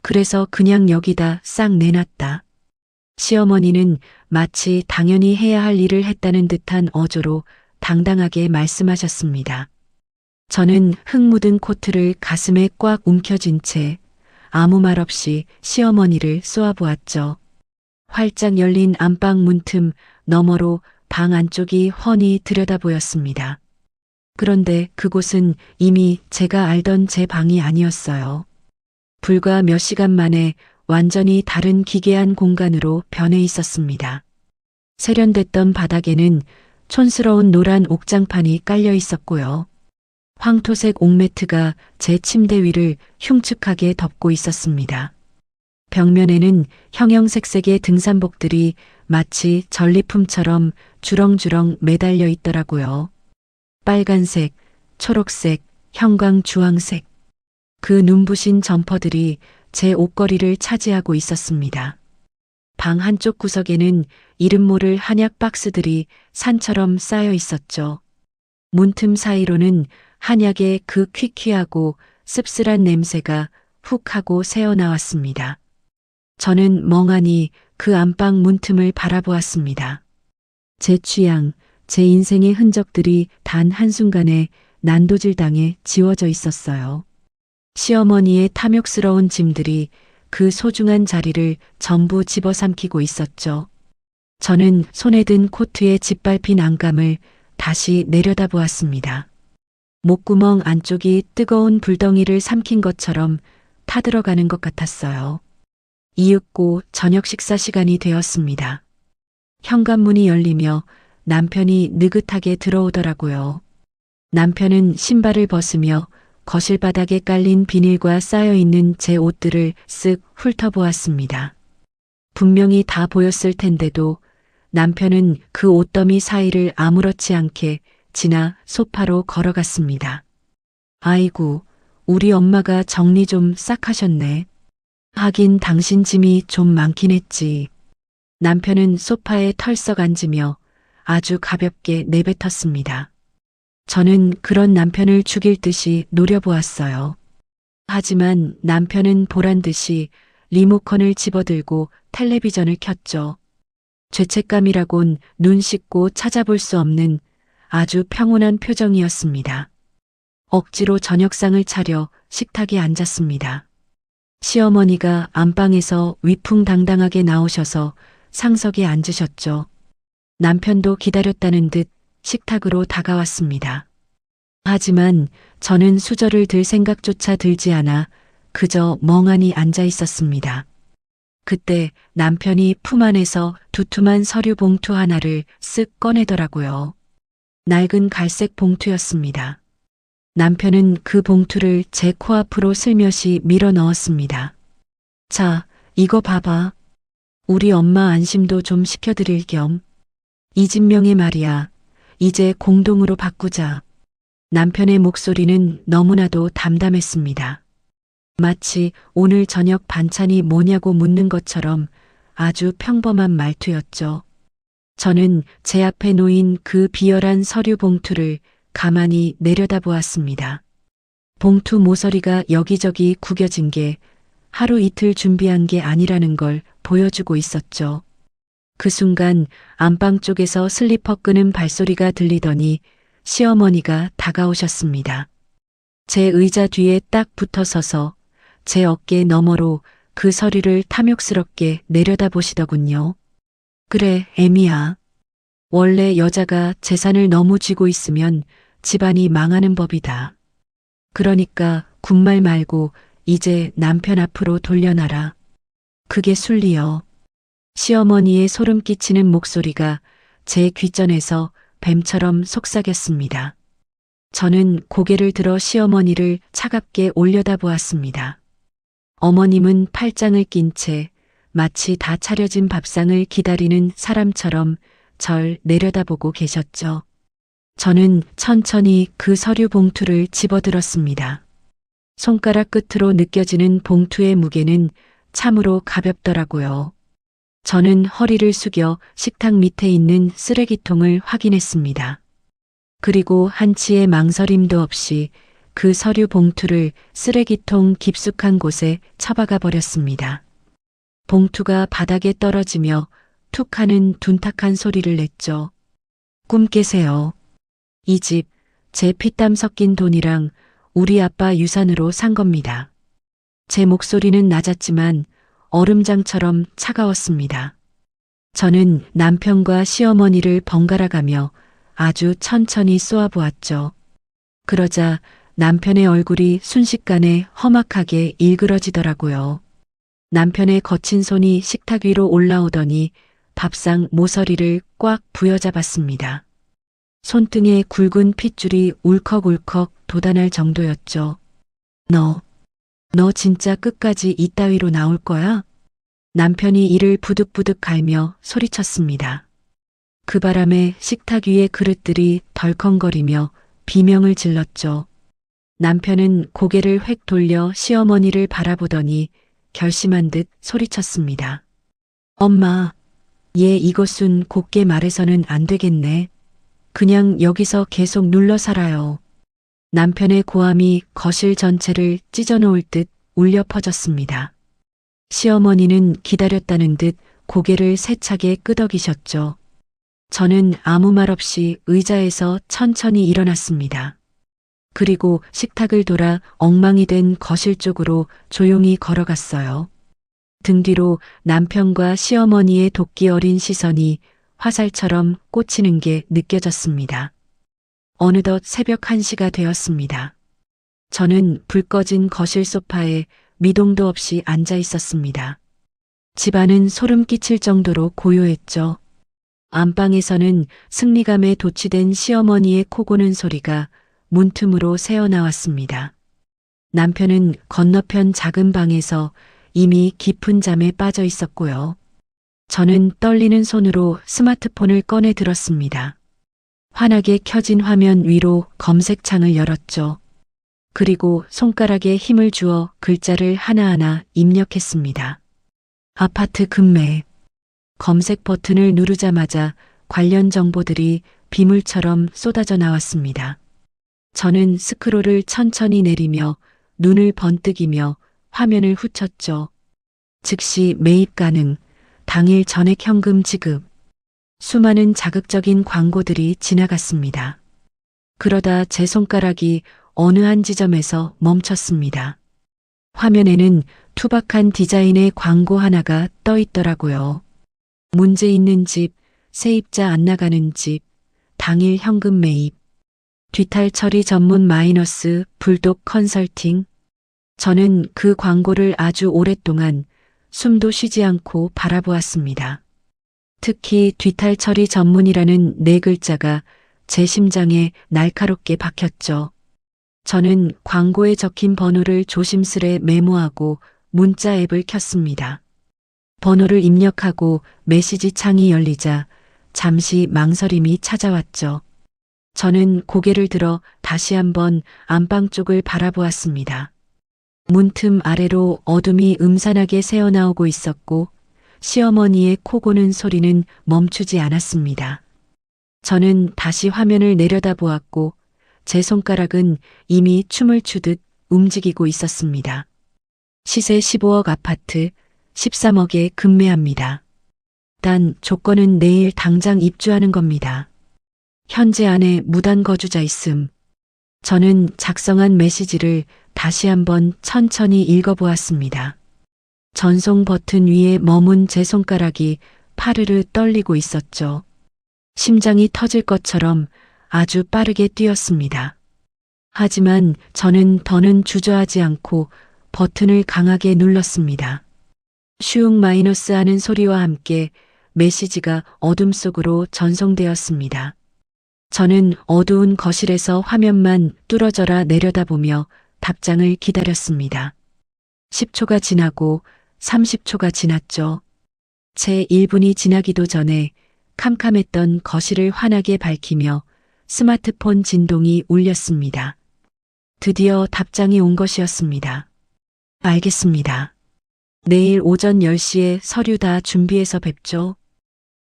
그래서 그냥 여기다 싹 내놨다. 시어머니는 마치 당연히 해야 할 일을 했다는 듯한 어조로 당당하게 말씀하셨습니다. 저는 흙 묻은 코트를 가슴에 꽉 움켜쥔 채 아무 말 없이 시어머니를 쏘아보았죠. 활짝 열린 안방 문틈 너머로 방 안쪽이 훤히 들여다 보였습니다. 그런데 그곳은 이미 제가 알던 제 방이 아니었어요. 불과 몇 시간 만에 완전히 다른 기괴한 공간으로 변해 있었습니다. 세련됐던 바닥에는 촌스러운 노란 옥장판이 깔려 있었고요. 황토색 옥매트가 제 침대 위를 흉측하게 덮고 있었습니다. 벽면에는 형형색색의 등산복들이 마치 전리품처럼 주렁주렁 매달려 있더라고요. 빨간색, 초록색, 형광 주황색. 그 눈부신 점퍼들이 제 옷걸이를 차지하고 있었습니다. 방 한쪽 구석에는 이름 모를 한약 박스들이 산처럼 쌓여 있었죠. 문틈 사이로는 한약의 그 퀴퀴하고 씁쓸한 냄새가 훅 하고 새어나왔습니다. 저는 멍하니 그 안방 문틈을 바라보았습니다. 제 취향, 제 인생의 흔적들이 단 한순간에 난도질당해 지워져 있었어요. 시어머니의 탐욕스러운 짐들이 그 소중한 자리를 전부 집어삼키고 있었죠. 저는 손에 든 코트에 짓밟힌 안감을 다시 내려다보았습니다. 목구멍 안쪽이 뜨거운 불덩이를 삼킨 것처럼 타들어가는 것 같았어요. 이윽고 저녁 식사 시간이 되었습니다. 현관문이 열리며 남편이 느긋하게 들어오더라고요. 남편은 신발을 벗으며 거실 바닥에 깔린 비닐과 쌓여있는 제 옷들을 쓱 훑어보았습니다. 분명히 다 보였을 텐데도 남편은 그 옷더미 사이를 아무렇지 않게 지나 소파로 걸어갔습니다. 아이고, 우리 엄마가 정리 좀 싹 하셨네. 하긴 당신 짐이 좀 많긴 했지. 남편은 소파에 털썩 앉으며 아주 가볍게 내뱉었습니다. 저는 그런 남편을 죽일 듯이 노려보았어요. 하지만 남편은 보란 듯이 리모컨을 집어들고 텔레비전을 켰죠. 죄책감이라곤 눈 씻고 찾아볼 수 없는 아주 평온한 표정이었습니다. 억지로 저녁상을 차려 식탁에 앉았습니다. 시어머니가 안방에서 위풍당당하게 나오셔서 상석에 앉으셨죠. 남편도 기다렸다는 듯 식탁으로 다가왔습니다. 하지만 저는 수저를 들 생각조차 들지 않아 그저 멍하니 앉아 있었습니다. 그때 남편이 품 안에서 두툼한 서류 봉투 하나를 쓱 꺼내더라고요. 낡은 갈색 봉투였습니다. 남편은 그 봉투를 제 코앞으로 슬며시 밀어 넣었습니다. 자, 이거 봐봐. 우리 엄마 안심도 좀 시켜드릴 겸. 이 진명의 말이야. 이제 공동으로 바꾸자. 남편의 목소리는 너무나도 담담했습니다. 마치 오늘 저녁 반찬이 뭐냐고 묻는 것처럼 아주 평범한 말투였죠. 저는 제 앞에 놓인 그 비열한 서류 봉투를 가만히 내려다보았습니다. 봉투 모서리가 여기저기 구겨진 게 하루 이틀 준비한 게 아니라는 걸 보여주고 있었죠. 그 순간 안방 쪽에서 슬리퍼 끄는 발소리가 들리더니 시어머니가 다가오셨습니다. 제 의자 뒤에 딱 붙어 서서 제 어깨 너머로 그 서류를 탐욕스럽게 내려다보시더군요. 그래, 애미야. 원래 여자가 재산을 너무 쥐고 있으면 집안이 망하는 법이다. 그러니까 군말 말고 이제 남편 앞으로 돌려놔라. 그게 순리여. 시어머니의 소름 끼치는 목소리가 제 귓전에서 뱀처럼 속삭였습니다. 저는 고개를 들어 시어머니를 차갑게 올려다보았습니다. 어머님은 팔짱을 낀 채 마치 다 차려진 밥상을 기다리는 사람처럼 절 내려다보고 계셨죠. 저는 천천히 그 서류 봉투를 집어들었습니다. 손가락 끝으로 느껴지는 봉투의 무게는 참으로 가볍더라고요. 저는 허리를 숙여 식탁 밑에 있는 쓰레기통을 확인했습니다. 그리고 한치의 망설임도 없이 그 서류 봉투를 쓰레기통 깊숙한 곳에 처박아 버렸습니다. 봉투가 바닥에 떨어지며 툭 하는 둔탁한 소리를 냈죠. 꿈 깨세요. 이 집, 제 피땀 섞인 돈이랑 우리 아빠 유산으로 산 겁니다. 제 목소리는 낮았지만 얼음장처럼 차가웠습니다. 저는 남편과 시어머니를 번갈아 가며 아주 천천히 쏘아보았죠. 그러자 남편의 얼굴이 순식간에 험악하게 일그러지더라고요. 남편의 거친 손이 식탁 위로 올라오더니 밥상 모서리를 꽉 부여잡았습니다. 손등에 굵은 핏줄이 울컥울컥 돋아날 정도였죠. 너 진짜 끝까지 이따위로 나올 거야? 남편이 이를 부득부득 갈며 소리쳤습니다. 그 바람에 식탁 위의 그릇들이 덜컹거리며 비명을 질렀죠. 남편은 고개를 획 돌려 시어머니를 바라보더니 결심한 듯 소리쳤습니다. 엄마, 얘 이것은 곱게 말해서는 안 되겠네. 그냥 여기서 계속 눌러 살아요. 남편의 고함이 거실 전체를 찢어놓을 듯 울려 퍼졌습니다. 시어머니는 기다렸다는 듯 고개를 세차게 끄덕이셨죠. 저는 아무 말 없이 의자에서 천천히 일어났습니다. 그리고 식탁을 돌아 엉망이 된 거실 쪽으로 조용히 걸어갔어요. 등 뒤로 남편과 시어머니의 도끼 어린 시선이 화살처럼 꽂히는 게 느껴졌습니다. 어느덧 새벽 1시가 되었습니다. 저는 불 꺼진 거실 소파에 미동도 없이 앉아 있었습니다. 집안은 소름 끼칠 정도로 고요했죠. 안방에서는 승리감에 도취된 시어머니의 코 고는 소리가 문틈으로 새어나왔습니다. 남편은 건너편 작은 방에서 이미 깊은 잠에 빠져 있었고요. 저는 떨리는 손으로 스마트폰을 꺼내 들었습니다. 환하게 켜진 화면 위로 검색창을 열었죠. 그리고 손가락에 힘을 주어 글자를 하나하나 입력했습니다. 아파트 급매. 검색 버튼을 누르자마자 관련 정보들이 비물처럼 쏟아져 나왔습니다. 저는 스크롤을 천천히 내리며 눈을 번뜩이며 화면을 훑었죠. 즉시 매입 가능, 당일 전액 현금 지급. 수많은 자극적인 광고들이 지나갔습니다. 그러다 제 손가락이 어느 한 지점에서 멈췄습니다. 화면에는 투박한 디자인의 광고 하나가 떠 있더라고요. 문제 있는 집, 세입자 안 나가는 집, 당일 현금 매입, 뒤탈 처리 전문 마이너스 불독 컨설팅. 저는 그 광고를 아주 오랫동안 숨도 쉬지 않고 바라보았습니다. 특히 뒤탈 처리 전문이라는 네 글자가 제 심장에 날카롭게 박혔죠. 저는 광고에 적힌 번호를 조심스레 메모하고 문자 앱을 켰습니다. 번호를 입력하고 메시지 창이 열리자 잠시 망설임이 찾아왔죠. 저는 고개를 들어 다시 한번 안방 쪽을 바라보았습니다. 문틈 아래로 어둠이 음산하게 새어나오고 있었고 시어머니의 코 고는 소리는 멈추지 않았습니다. 저는 다시 화면을 내려다보았고 제 손가락은 이미 춤을 추듯 움직이고 있었습니다. 시세 15억 아파트 13억에 급매합니다. 단 조건은 내일 당장 입주하는 겁니다. 현재 안에 무단 거주자 있음. 저는 작성한 메시지를 다시 한번 천천히 읽어보았습니다. 전송 버튼 위에 머문 제 손가락이 파르르 떨리고 있었죠. 심장이 터질 것처럼 아주 빠르게 뛰었습니다. 하지만 저는 더는 주저하지 않고 버튼을 강하게 눌렀습니다. 슝 마이너스 하는 소리와 함께 메시지가 어둠 속으로 전송되었습니다. 저는 어두운 거실에서 화면만 뚫어져라 내려다보며 답장을 기다렸습니다. 10초가 지나고 30초가 지났죠. 제 1분이 지나기도 전에 캄캄했던 거실을 환하게 밝히며 스마트폰 진동이 울렸습니다. 드디어 답장이 온 것이었습니다. 알겠습니다. 내일 오전 10시에 서류 다 준비해서 뵙죠.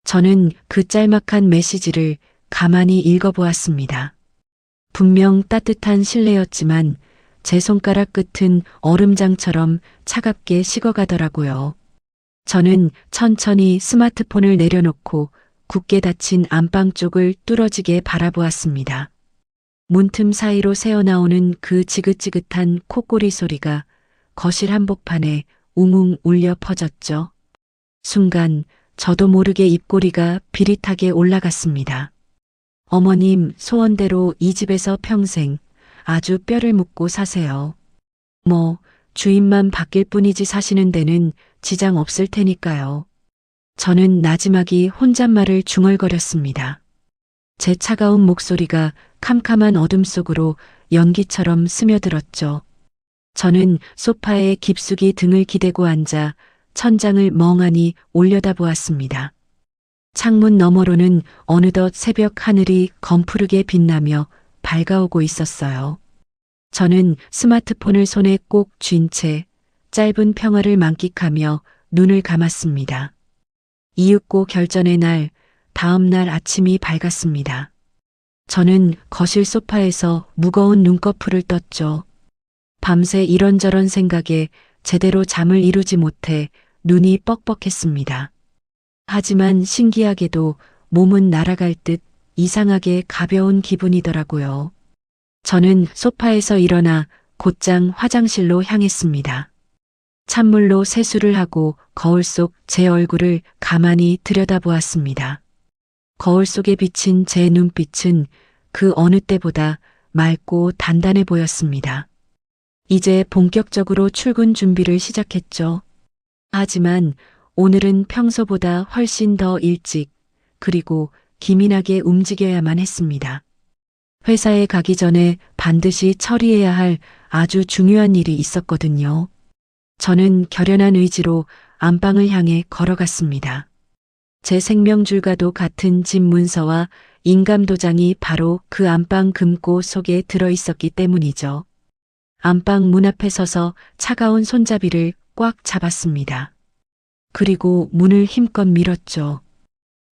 저는 그 짤막한 메시지를 가만히 읽어보았습니다. 분명 따뜻한 신뢰였지만 제 손가락 끝은 얼음장처럼 차갑게 식어가더라고요. 저는 천천히 스마트폰을 내려놓고 굳게 닫힌 안방 쪽을 뚫어지게 바라보았습니다. 문틈 사이로 새어나오는 그 지긋지긋한 콧고리 소리가 거실 한복판에 웅웅 울려 퍼졌죠. 순간 저도 모르게 입꼬리가 비릿하게 올라갔습니다. 어머님 소원대로 이 집에서 평생 아주 뼈를 묻고 사세요. 뭐 주인만 바뀔 뿐이지 사시는 데는 지장 없을 테니까요. 저는 나지막이 혼잣말을 중얼거렸습니다. 제 차가운 목소리가 캄캄한 어둠 속으로 연기처럼 스며들었죠. 저는 소파에 깊숙이 등을 기대고 앉아 천장을 멍하니 올려다보았습니다. 창문 너머로는 어느덧 새벽 하늘이 검푸르게 빛나며 밝아오고 있었어요. 저는 스마트폰을 손에 꼭 쥔 채 짧은 평화를 만끽하며 눈을 감았습니다. 이윽고 결전의 날, 다음 날 아침이 밝았습니다. 저는 거실 소파에서 무거운 눈꺼풀을 떴죠. 밤새 이런저런 생각에 제대로 잠을 이루지 못해 눈이 뻑뻑했습니다. 하지만 신기하게도 몸은 날아갈 듯 이상하게 가벼운 기분이더라고요. 저는 소파에서 일어나 곧장 화장실로 향했습니다. 찬물로 세수를 하고 거울 속 제 얼굴을 가만히 들여다보았습니다. 거울 속에 비친 제 눈빛은 그 어느 때보다 맑고 단단해 보였습니다. 이제 본격적으로 출근 준비를 시작했죠. 하지만 오늘은 평소보다 훨씬 더 일찍 그리고 기민하게 움직여야만 했습니다. 회사에 가기 전에 반드시 처리해야 할 아주 중요한 일이 있었거든요. 저는 결연한 의지로 안방을 향해 걸어갔습니다. 제 생명줄과도 같은 집 문서와 인감도장이 바로 그 안방 금고 속에 들어있었기 때문이죠. 안방 문 앞에 서서 차가운 손잡이를 꽉 잡았습니다. 그리고 문을 힘껏 밀었죠.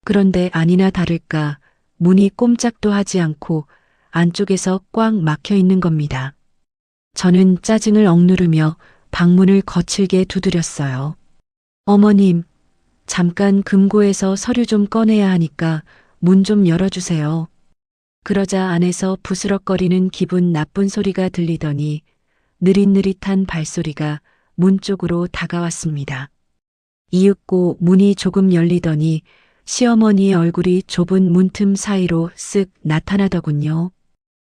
그런데 아니나 다를까 문이 꼼짝도 하지 않고 안쪽에서 꽉 막혀 있는 겁니다. 저는 짜증을 억누르며 방문을 거칠게 두드렸어요. 어머님, 잠깐 금고에서 서류 좀 꺼내야 하니까 문 좀 열어주세요. 그러자 안에서 부스럭거리는 기분 나쁜 소리가 들리더니 느릿느릿한 발소리가 문 쪽으로 다가왔습니다. 이윽고 문이 조금 열리더니 시어머니의 얼굴이 좁은 문틈 사이로 쓱 나타나더군요.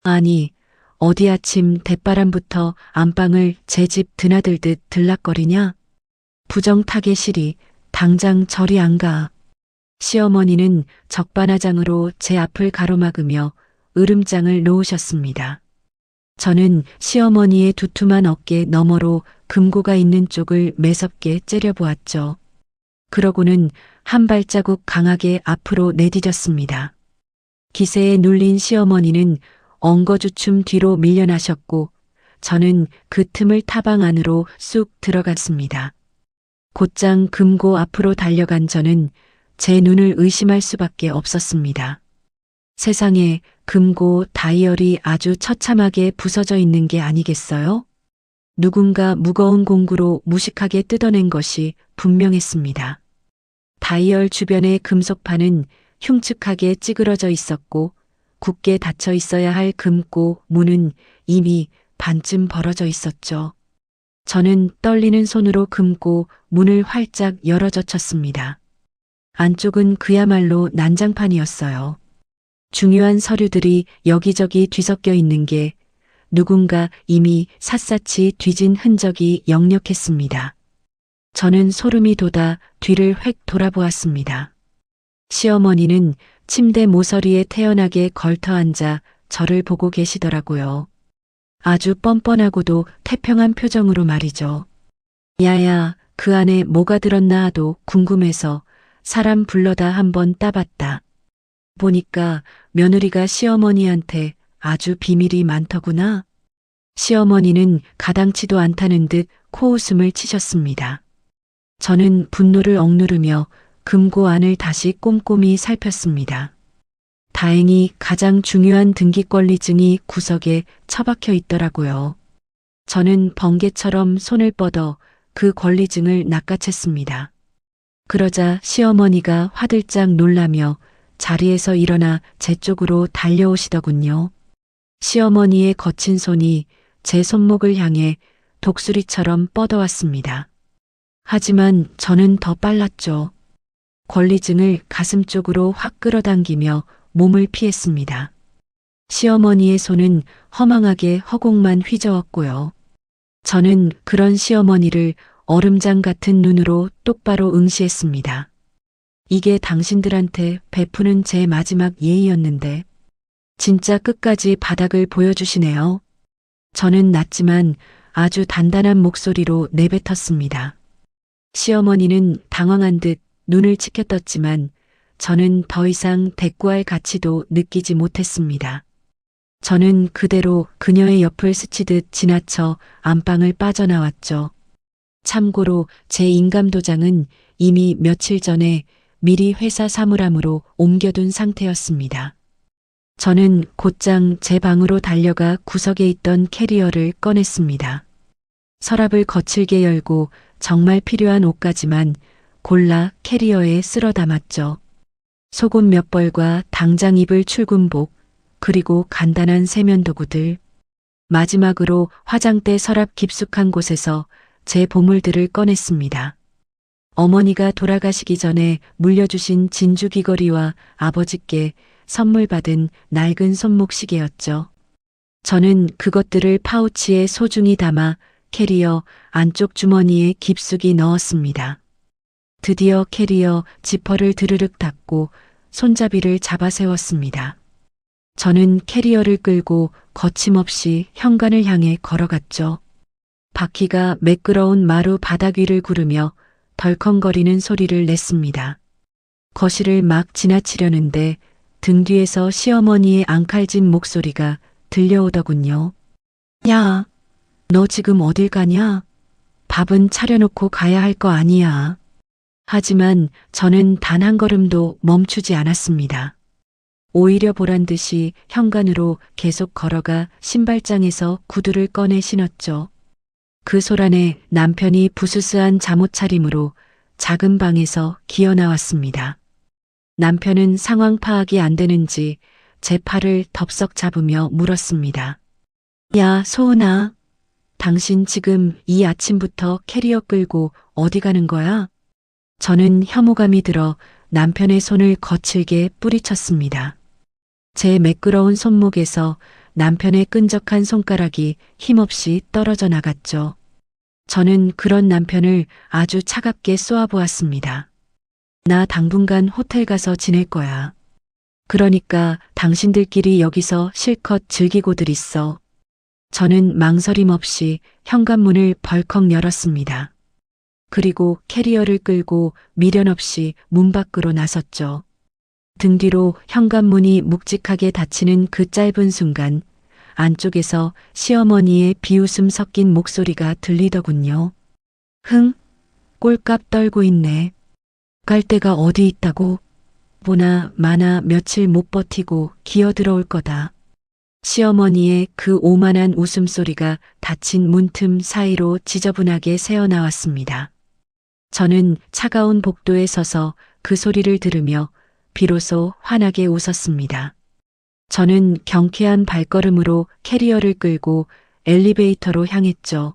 아니, 어디 아침 대바람부터 안방을 제 집 드나들듯 들락거리냐? 부정 타겟이리 당장 저리 안 가. 시어머니는 적반하장으로 제 앞을 가로막으며 으름장을 놓으셨습니다. 저는 시어머니의 두툼한 어깨 너머로 금고가 있는 쪽을 매섭게 째려보았죠. 그러고는 한 발자국 강하게 앞으로 내디뎠습니다. 기세에 눌린 시어머니는 엉거주춤 뒤로 밀려나셨고 저는 그 틈을 타방 안으로 쑥 들어갔습니다. 곧장 금고 앞으로 달려간 저는 제 눈을 의심할 수밖에 없었습니다. 세상에 금고 다이얼이 아주 처참하게 부서져 있는 게 아니겠어요? 누군가 무거운 공구로 무식하게 뜯어낸 것이 분명했습니다. 다이얼 주변의 금속판은 흉측하게 찌그러져 있었고 굳게 닫혀 있어야 할 금고 문은 이미 반쯤 벌어져 있었죠. 저는 떨리는 손으로 금고 문을 활짝 열어젖혔습니다. 안쪽은 그야말로 난장판이었어요. 중요한 서류들이 여기저기 뒤섞여 있는 게 누군가 이미 샅샅이 뒤진 흔적이 역력했습니다. 저는 소름이 돋아 뒤를 획 돌아보았습니다. 시어머니는 침대 모서리에 태연하게 걸터 앉아 저를 보고 계시더라고요. 아주 뻔뻔하고도 태평한 표정으로 말이죠. 야야, 그 안에 뭐가 들었나 하도 궁금해서 사람 불러다 한번 따봤다. 보니까 며느리가 시어머니한테 아주 비밀이 많더구나. 시어머니는 가당치도 않다는 듯 코웃음을 치셨습니다. 저는 분노를 억누르며 금고 안을 다시 꼼꼼히 살폈습니다. 다행히 가장 중요한 등기권리증이 구석에 처박혀 있더라고요. 저는 번개처럼 손을 뻗어 그 권리증을 낚아챘습니다. 그러자 시어머니가 화들짝 놀라며 자리에서 일어나 제 쪽으로 달려오시더군요. 시어머니의 거친 손이 제 손목을 향해 독수리처럼 뻗어왔습니다. 하지만 저는 더 빨랐죠. 권리증을 가슴 쪽으로 확 끌어당기며 몸을 피했습니다. 시어머니의 손은 허망하게 허공만 휘저었고요. 저는 그런 시어머니를 얼음장 같은 눈으로 똑바로 응시했습니다. 이게 당신들한테 베푸는 제 마지막 예의였는데 진짜 끝까지 바닥을 보여주시네요. 저는 낮지만 아주 단단한 목소리로 내뱉었습니다. 시어머니는 당황한 듯 눈을 치켜떴지만 저는 더 이상 대꾸할 가치도 느끼지 못했습니다. 저는 그대로 그녀의 옆을 스치듯 지나쳐 안방을 빠져나왔죠. 참고로 제 인감도장은 이미 며칠 전에 미리 회사 사물함으로 옮겨둔 상태였습니다. 저는 곧장 제 방으로 달려가 구석에 있던 캐리어를 꺼냈습니다. 서랍을 거칠게 열고 정말 필요한 옷까지만 골라 캐리어에 쓸어 담았죠. 속옷 몇 벌과 당장 입을 출근복, 그리고 간단한 세면도구들, 마지막으로 화장대 서랍 깊숙한 곳에서 제 보물들을 꺼냈습니다. 어머니가 돌아가시기 전에 물려주신 진주 귀걸이와 아버지께 선물 받은 낡은 손목시계였죠. 저는 그것들을 파우치에 소중히 담아 캐리어 안쪽 주머니에 깊숙이 넣었습니다. 드디어 캐리어 지퍼를 드르륵 닫고 손잡이를 잡아 세웠습니다. 저는 캐리어를 끌고 거침없이 현관을 향해 걸어갔죠. 바퀴가 매끄러운 마루 바닥 위를 구르며 덜컹거리는 소리를 냈습니다. 거실을 막 지나치려는데 등 뒤에서 시어머니의 앙칼진 목소리가 들려오더군요. 야, 너 지금 어딜 가냐? 밥은 차려놓고 가야 할 거 아니야. 하지만 저는 단 한 걸음도 멈추지 않았습니다. 오히려 보란 듯이 현관으로 계속 걸어가 신발장에서 구두를 꺼내 신었죠. 그 소란에 남편이 부스스한 잠옷 차림으로 작은 방에서 기어 나왔습니다. 남편은 상황 파악이 안 되는지 제 팔을 덥석 잡으며 물었습니다. 야, 소은아, 당신 지금 이 아침부터 캐리어 끌고 어디 가는 거야? 저는 혐오감이 들어 남편의 손을 거칠게 뿌리쳤습니다. 제 매끄러운 손목에서 남편의 끈적한 손가락이 힘없이 떨어져 나갔죠. 저는 그런 남편을 아주 차갑게 쏘아보았습니다. 나 당분간 호텔 가서 지낼 거야. 그러니까 당신들끼리 여기서 실컷 즐기고들 있어. 저는 망설임 없이 현관문을 벌컥 열었습니다. 그리고 캐리어를 끌고 미련 없이 문 밖으로 나섰죠. 등 뒤로 현관문이 묵직하게 닫히는 그 짧은 순간 안쪽에서 시어머니의 비웃음 섞인 목소리가 들리더군요. 흥, 꼴값 떨고 있네. 갈 데가 어디 있다고? 보나 마나 며칠 못 버티고 기어 들어올 거다. 시어머니의 그 오만한 웃음소리가 닫힌 문틈 사이로 지저분하게 새어나왔습니다. 저는 차가운 복도에 서서 그 소리를 들으며 비로소 환하게 웃었습니다. 저는 경쾌한 발걸음으로 캐리어를 끌고 엘리베이터로 향했죠.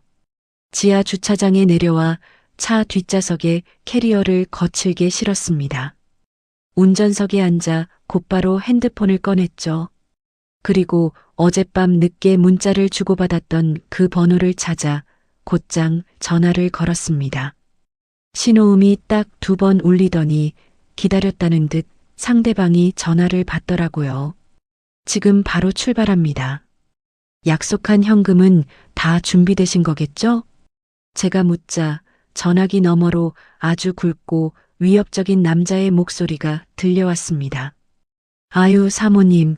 지하 주차장에 내려와 차 뒷좌석에 캐리어를 거칠게 실었습니다. 운전석에 앉아 곧바로 핸드폰을 꺼냈죠. 그리고 어젯밤 늦게 문자를 주고받았던 그 번호를 찾아 곧장 전화를 걸었습니다. 신호음이 딱 2번 울리더니 기다렸다는 듯 상대방이 전화를 받더라고요. 지금 바로 출발합니다. 약속한 현금은 다 준비되신 거겠죠? 제가 묻자 전화기 너머로 아주 굵고 위협적인 남자의 목소리가 들려왔습니다. 아유, 사모님,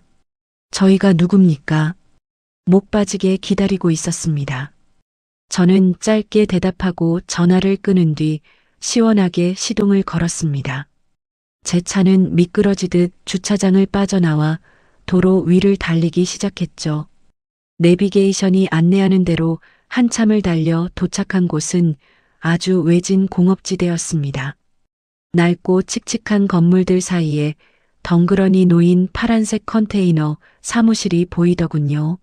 저희가 누굽니까? 목 빠지게 기다리고 있었습니다. 저는 짧게 대답하고 전화를 끊은 뒤 시원하게 시동을 걸었습니다. 제 차는 미끄러지듯 주차장을 빠져나와 도로 위를 달리기 시작했죠. 내비게이션이 안내하는 대로 한참을 달려 도착한 곳은 아주 외진 공업지대였습니다. 낡고 칙칙한 건물들 사이에 덩그러니 놓인 파란색 컨테이너 사무실이 보이더군요.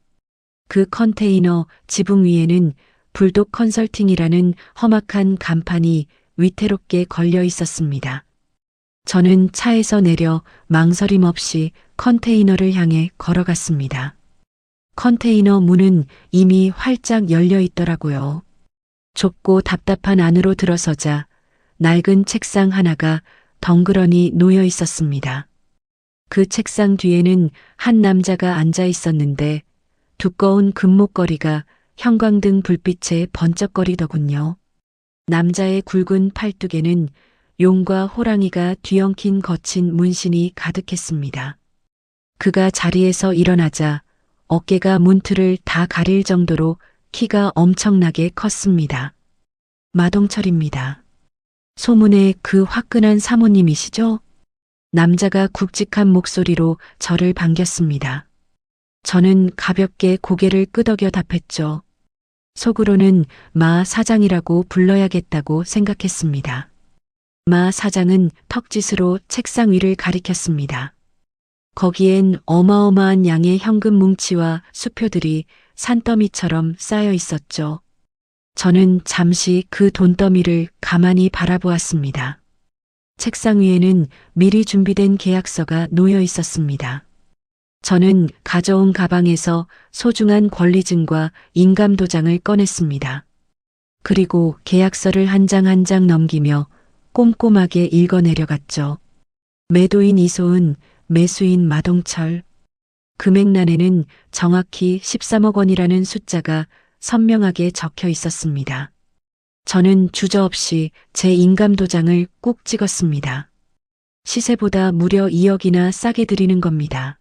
그 컨테이너 지붕 위에는 불독 컨설팅이라는 험악한 간판이 위태롭게 걸려 있었습니다. 저는 차에서 내려 망설임 없이 컨테이너를 향해 걸어갔습니다. 컨테이너 문은 이미 활짝 열려 있더라고요. 좁고 답답한 안으로 들어서자 낡은 책상 하나가 덩그러니 놓여 있었습니다. 그 책상 뒤에는 한 남자가 앉아 있었는데 두꺼운 금목걸이가 형광등 불빛에 번쩍거리더군요. 남자의 굵은 팔뚝에는 용과 호랑이가 뒤엉킨 거친 문신이 가득했습니다. 그가 자리에서 일어나자 어깨가 문틀을 다 가릴 정도로 키가 엄청나게 컸습니다. 마동철입니다. 소문의 그 화끈한 사모님이시죠? 남자가 굵직한 목소리로 저를 반겼습니다. 저는 가볍게 고개를 끄덕여 답했죠. 속으로는 마 사장이라고 불러야겠다고 생각했습니다. 마 사장은 턱짓으로 책상 위를 가리켰습니다. 거기엔 어마어마한 양의 현금 뭉치와 수표들이 산더미처럼 쌓여 있었죠. 저는 잠시 그 돈더미를 가만히 바라보았습니다. 책상 위에는 미리 준비된 계약서가 놓여 있었습니다. 저는 가져온 가방에서 소중한 권리증과 인감도장을 꺼냈습니다. 그리고 계약서를 한 장 한 장 넘기며 꼼꼼하게 읽어내려갔죠. 매도인 이소은, 매수인 마동철. 금액란에는 정확히 13억 원이라는 숫자가 선명하게 적혀 있었습니다. 저는 주저없이 제 인감도장을 꾹 찍었습니다. 시세보다 무려 2억이나 싸게 드리는 겁니다.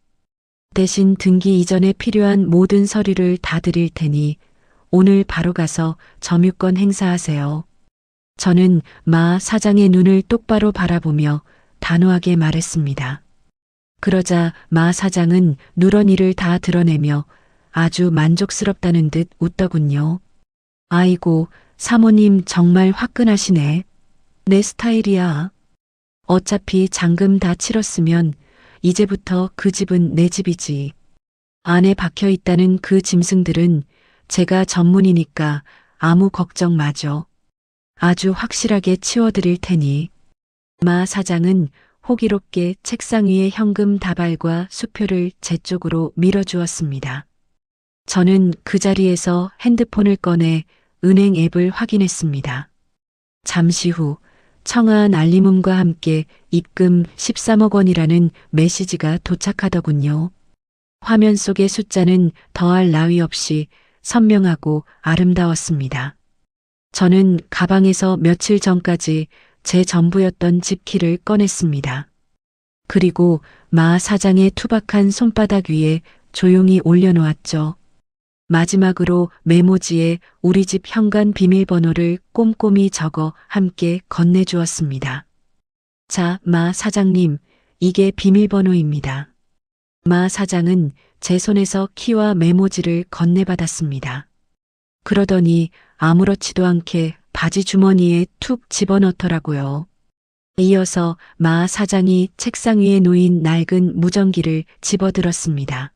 대신 등기 이전에 필요한 모든 서류를 다 드릴 테니 오늘 바로 가서 점유권 행사하세요. 저는 마 사장의 눈을 똑바로 바라보며 단호하게 말했습니다. 그러자 마 사장은 누런 이를 다 드러내며 아주 만족스럽다는 듯 웃더군요. 아이고, 사모님 정말 화끈하시네. 내 스타일이야. 어차피 잔금 다 치렀으면 이제부터 그 집은 내 집이지. 안에 박혀 있다는 그 짐승들은 제가 전문이니까 아무 걱정 마죠. 아주 확실하게 치워드릴 테니. 마 사장은 호기롭게 책상 위에 현금 다발과 수표를 제 쪽으로 밀어주었습니다. 저는 그 자리에서 핸드폰을 꺼내 은행 앱을 확인했습니다. 잠시 후 청아한 알림음과 함께 입금 13억 원이라는 메시지가 도착하더군요. 화면 속의 숫자는 더할 나위 없이 선명하고 아름다웠습니다. 저는 가방에서 며칠 전까지 제 전부였던 집키를 꺼냈습니다. 그리고 마 사장의 투박한 손바닥 위에 조용히 올려놓았죠. 마지막으로 메모지에 우리 집 현관 비밀번호를 꼼꼼히 적어 함께 건네주었습니다. 자, 마 사장님, 이게 비밀번호입니다. 마 사장은 제 손에서 키와 메모지를 건네받았습니다. 그러더니 아무렇지도 않게 바지 주머니에 툭 집어넣더라고요. 이어서 마 사장이 책상 위에 놓인 낡은 무전기를 집어들었습니다.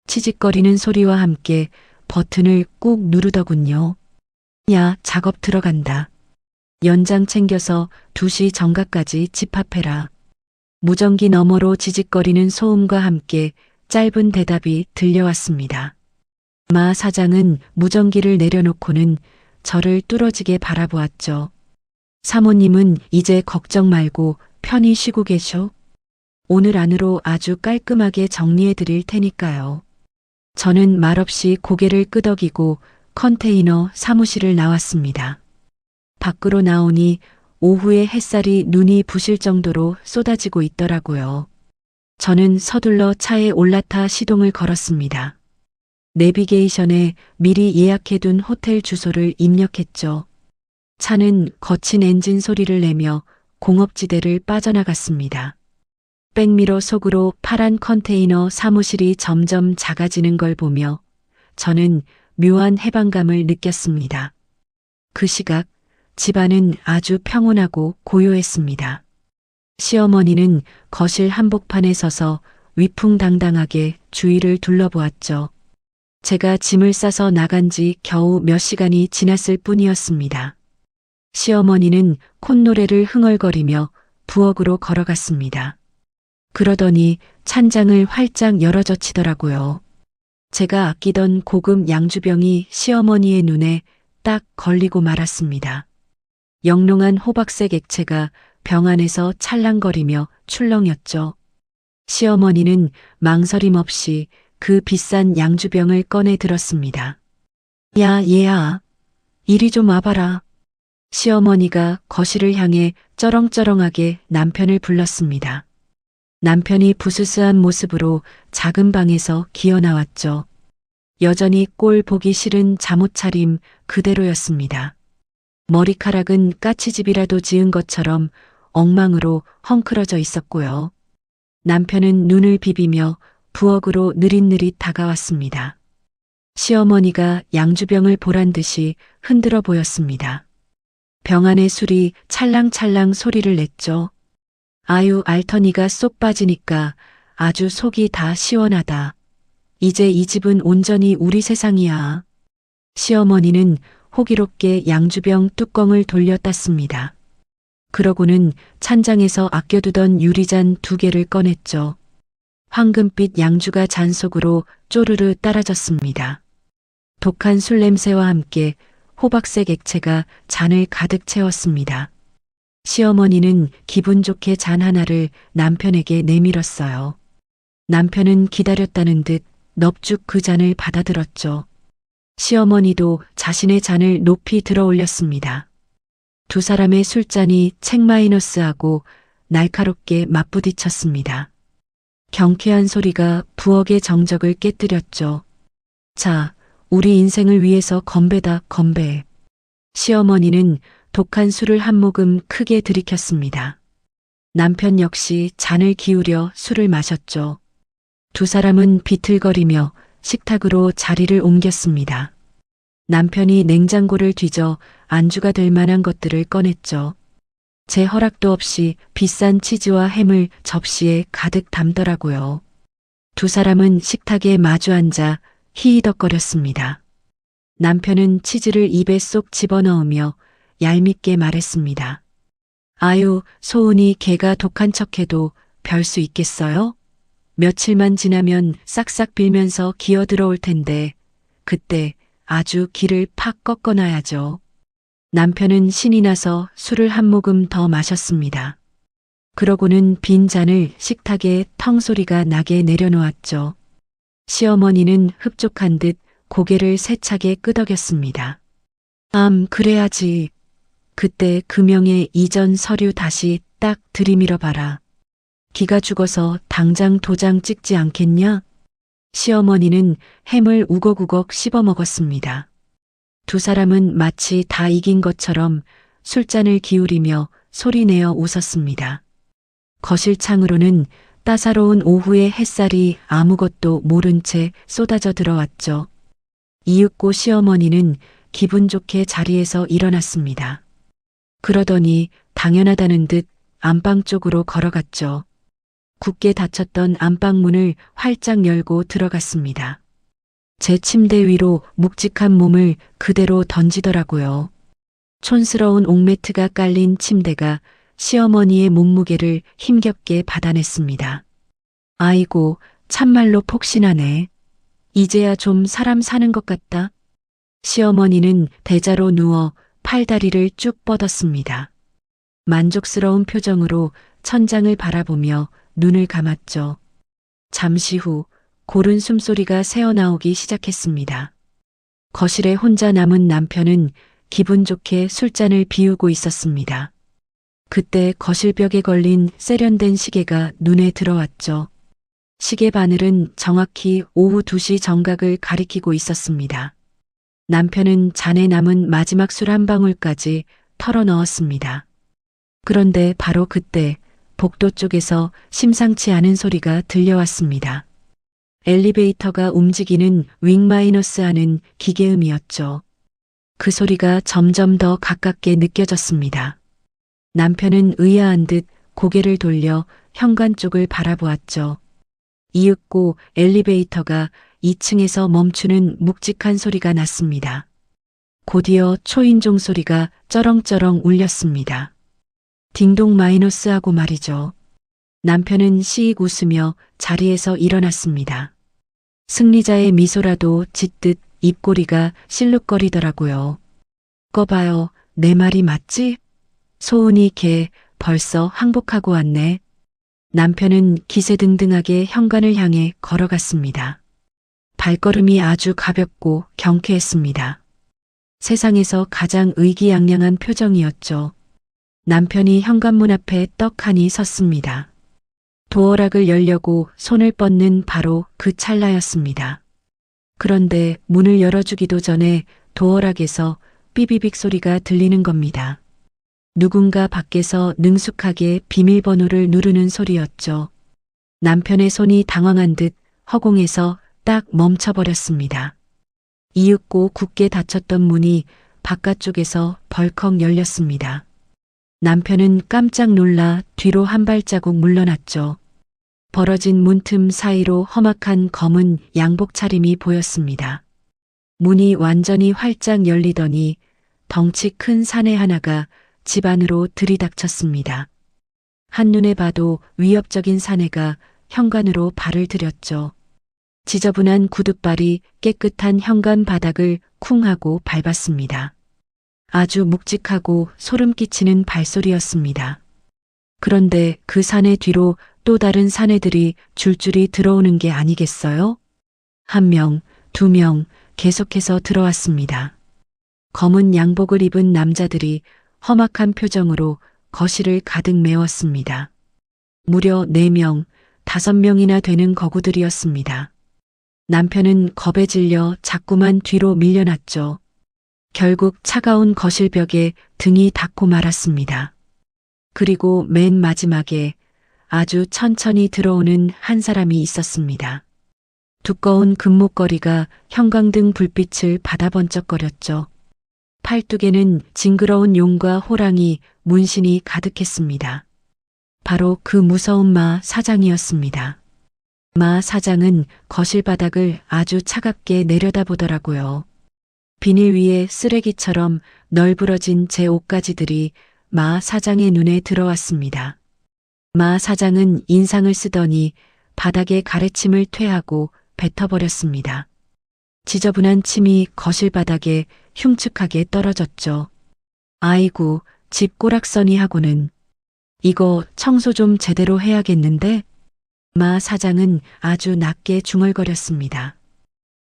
치직거리는 소리와 함께 버튼을 꾹 누르더군요. 야, 작업 들어간다. 연장 챙겨서 2시 정각까지 집합해라. 무전기 너머로 지직거리는 소음과 함께 짧은 대답이 들려왔습니다. 마 사장은 무전기를 내려놓고는 저를 뚫어지게 바라보았죠. 사모님은 이제 걱정 말고 편히 쉬고 계셔. 오늘 안으로 아주 깔끔하게 정리해 드릴 테니까요. 저는 말없이 고개를 끄덕이고 컨테이너 사무실을 나왔습니다. 밖으로 나오니 오후에 햇살이 눈이 부실 정도로 쏟아지고 있더라고요. 저는 서둘러 차에 올라타 시동을 걸었습니다. 내비게이션에 미리 예약해둔 호텔 주소를 입력했죠. 차는 거친 엔진 소리를 내며 공업지대를 빠져나갔습니다. 백미러 속으로 파란 컨테이너 사무실이 점점 작아지는 걸 보며 저는 묘한 해방감을 느꼈습니다. 그 시각 집안은 아주 평온하고 고요했습니다. 시어머니는 거실 한복판에 서서 위풍당당하게 주위를 둘러보았죠. 제가 짐을 싸서 나간 지 겨우 몇 시간이 지났을 뿐이었습니다. 시어머니는 콧노래를 흥얼거리며 부엌으로 걸어갔습니다. 그러더니 찬장을 활짝 열어젖히더라고요. 제가 아끼던 고급 양주병이 시어머니의 눈에 딱 걸리고 말았습니다. 영롱한 호박색 액체가 병 안에서 찰랑거리며 출렁였죠. 시어머니는 망설임 없이 그 비싼 양주병을 꺼내 들었습니다. 야, 얘야. 이리 좀 와봐라. 시어머니가 거실을 향해 쩌렁쩌렁하게 남편을 불렀습니다. 남편이 부스스한 모습으로 작은 방에서 기어 나왔죠. 여전히 꼴 보기 싫은 잠옷차림 그대로였습니다. 머리카락은 까치집이라도 지은 것처럼 엉망으로 헝클어져 있었고요. 남편은 눈을 비비며 부엌으로 느릿느릿 다가왔습니다. 시어머니가 양주병을 보란 듯이 흔들어 보였습니다. 병 안의 술이 찰랑찰랑 소리를 냈죠. 아유, 알터니가 쏙 빠지니까 아주 속이 다 시원하다. 이제 이 집은 온전히 우리 세상이야. 시어머니는 호기롭게 양주병 뚜껑을 돌려 땄습니다. 그러고는 찬장에서 아껴두던 유리잔 2개를 꺼냈죠. 황금빛 양주가 잔 속으로 쪼르르 따라졌습니다. 독한 술 냄새와 함께 호박색 액체가 잔을 가득 채웠습니다. 시어머니는 기분 좋게 잔 하나를 남편에게 내밀었어요. 남편은 기다렸다는 듯 넙죽 그 잔을 받아들었죠. 시어머니도 자신의 잔을 높이 들어 올렸습니다. 두 사람의 술잔이 책마이너스하고 날카롭게 맞부딪혔습니다. 경쾌한 소리가 부엌의 정적을 깨뜨렸죠. 자, 우리 인생을 위해서 건배다, 건배. 시어머니는 독한 술을 한 모금 크게 들이켰습니다. 남편 역시 잔을 기울여 술을 마셨죠. 두 사람은 비틀거리며 식탁으로 자리를 옮겼습니다. 남편이 냉장고를 뒤져 안주가 될 만한 것들을 꺼냈죠. 제 허락도 없이 비싼 치즈와 햄을 접시에 가득 담더라고요. 두 사람은 식탁에 마주 앉아 히히덕거렸습니다. 남편은 치즈를 입에 쏙 집어넣으며 얄밉게 말했습니다. 아유, 소은이 걔가 독한 척해도 별 수 있겠어요? 며칠만 지나면 싹싹 빌면서 기어 들어올 텐데 그때 아주 기를 팍 꺾어놔야죠. 남편은 신이 나서 술을 한 모금 더 마셨습니다. 그러고는 빈 잔을 식탁에 텅 소리가 나게 내려놓았죠. 시어머니는 흡족한 듯 고개를 세차게 끄덕였습니다. 그래야지. 그때 금영의 이전 서류 다시 딱 들이밀어 봐라. 기가 죽어서 당장 도장 찍지 않겠냐? 시어머니는 햄을 우걱우걱 씹어 먹었습니다. 두 사람은 마치 다 이긴 것처럼 술잔을 기울이며 소리내어 웃었습니다. 거실 창으로는 따사로운 오후의 햇살이 아무것도 모른 채 쏟아져 들어왔죠. 이윽고 시어머니는 기분 좋게 자리에서 일어났습니다. 그러더니 당연하다는 듯 안방 쪽으로 걸어갔죠. 굳게 닫혔던 안방문을 활짝 열고 들어갔습니다. 제 침대 위로 묵직한 몸을 그대로 던지더라고요. 촌스러운 옥매트가 깔린 침대가 시어머니의 몸무게를 힘겹게 받아냈습니다. 아이고, 참말로 폭신하네. 이제야 좀 사람 사는 것 같다. 시어머니는 대자로 누워 팔다리를 쭉 뻗었습니다. 만족스러운 표정으로 천장을 바라보며 눈을 감았죠. 잠시 후 고른 숨소리가 새어나오기 시작했습니다. 거실에 혼자 남은 남편은 기분 좋게 술잔을 비우고 있었습니다. 그때 거실벽에 걸린 세련된 시계가 눈에 들어왔죠. 시계 바늘은 정확히 오후 2시 정각을 가리키고 있었습니다. 남편은 잔에 남은 마지막 술 한 방울까지 털어 넣었습니다. 그런데 바로 그때 복도 쪽에서 심상치 않은 소리가 들려왔습니다. 엘리베이터가 움직이는 윙마이너스 하는 기계음이었죠. 그 소리가 점점 더 가깝게 느껴졌습니다. 남편은 의아한 듯 고개를 돌려 현관 쪽을 바라보았죠. 이윽고 엘리베이터가 2층에서 멈추는 묵직한 소리가 났습니다. 곧이어 초인종 소리가 쩌렁쩌렁 울렸습니다. 딩동 마이너스 하고 말이죠. 남편은 시익 웃으며 자리에서 일어났습니다. 승리자의 미소라도 짓듯 입꼬리가 실룩거리더라고요. 꺼봐요. 내 말이 맞지? 소은이 걔 벌써 항복하고 왔네. 남편은 기세등등하게 현관을 향해 걸어갔습니다. 발걸음이 아주 가볍고 경쾌했습니다. 세상에서 가장 의기양양한 표정이었죠. 남편이 현관문 앞에 떡하니 섰습니다. 도어락을 열려고 손을 뻗는 바로 그 찰나였습니다. 그런데 문을 열어주기도 전에 도어락에서 삐비빅 소리가 들리는 겁니다. 누군가 밖에서 능숙하게 비밀번호를 누르는 소리였죠. 남편의 손이 당황한 듯 허공에서 딱 멈춰버렸습니다. 이윽고 굳게 닫혔던 문이 바깥쪽에서 벌컥 열렸습니다. 남편은 깜짝 놀라 뒤로 한 발자국 물러났죠. 벌어진 문틈 사이로 험악한 검은 양복 차림이 보였습니다. 문이 완전히 활짝 열리더니 덩치 큰 사내 하나가 집 안으로 들이닥쳤습니다. 한눈에 봐도 위협적인 사내가 현관으로 발을 들였죠. 지저분한 구둣발이 깨끗한 현관 바닥을 쿵 하고 밟았습니다. 아주 묵직하고 소름 끼치는 발소리였습니다. 그런데 그 사내 뒤로 또 다른 사내들이 줄줄이 들어오는 게 아니겠어요? 1명, 2명 계속해서 들어왔습니다. 검은 양복을 입은 남자들이 험악한 표정으로 거실을 가득 메웠습니다. 무려 4명, 5명이나 되는 거구들이었습니다. 남편은 겁에 질려 자꾸만 뒤로 밀려났죠. 결국 차가운 거실벽에 등이 닿고 말았습니다. 그리고 맨 마지막에 아주 천천히 들어오는 한 사람이 있었습니다. 두꺼운 금목걸이가 형광등 불빛을 받아 번쩍거렸죠. 팔뚝에는 징그러운 용과 호랑이 문신이 가득했습니다. 바로 그 무서운 마 사장이었습니다. 마 사장은 거실 바닥을 아주 차갑게 내려다보더라고요. 비닐 위에 쓰레기처럼 널브러진 제 옷가지들이 마 사장의 눈에 들어왔습니다. 마 사장은 인상을 쓰더니 바닥에 가래침을 퇴하고 뱉어버렸습니다. 지저분한 침이 거실 바닥에 흉측하게 떨어졌죠. 아이고, 집 꼬락서니 하고는. 이거 청소 좀 제대로 해야겠는데? 마 사장은 아주 낮게 중얼거렸습니다.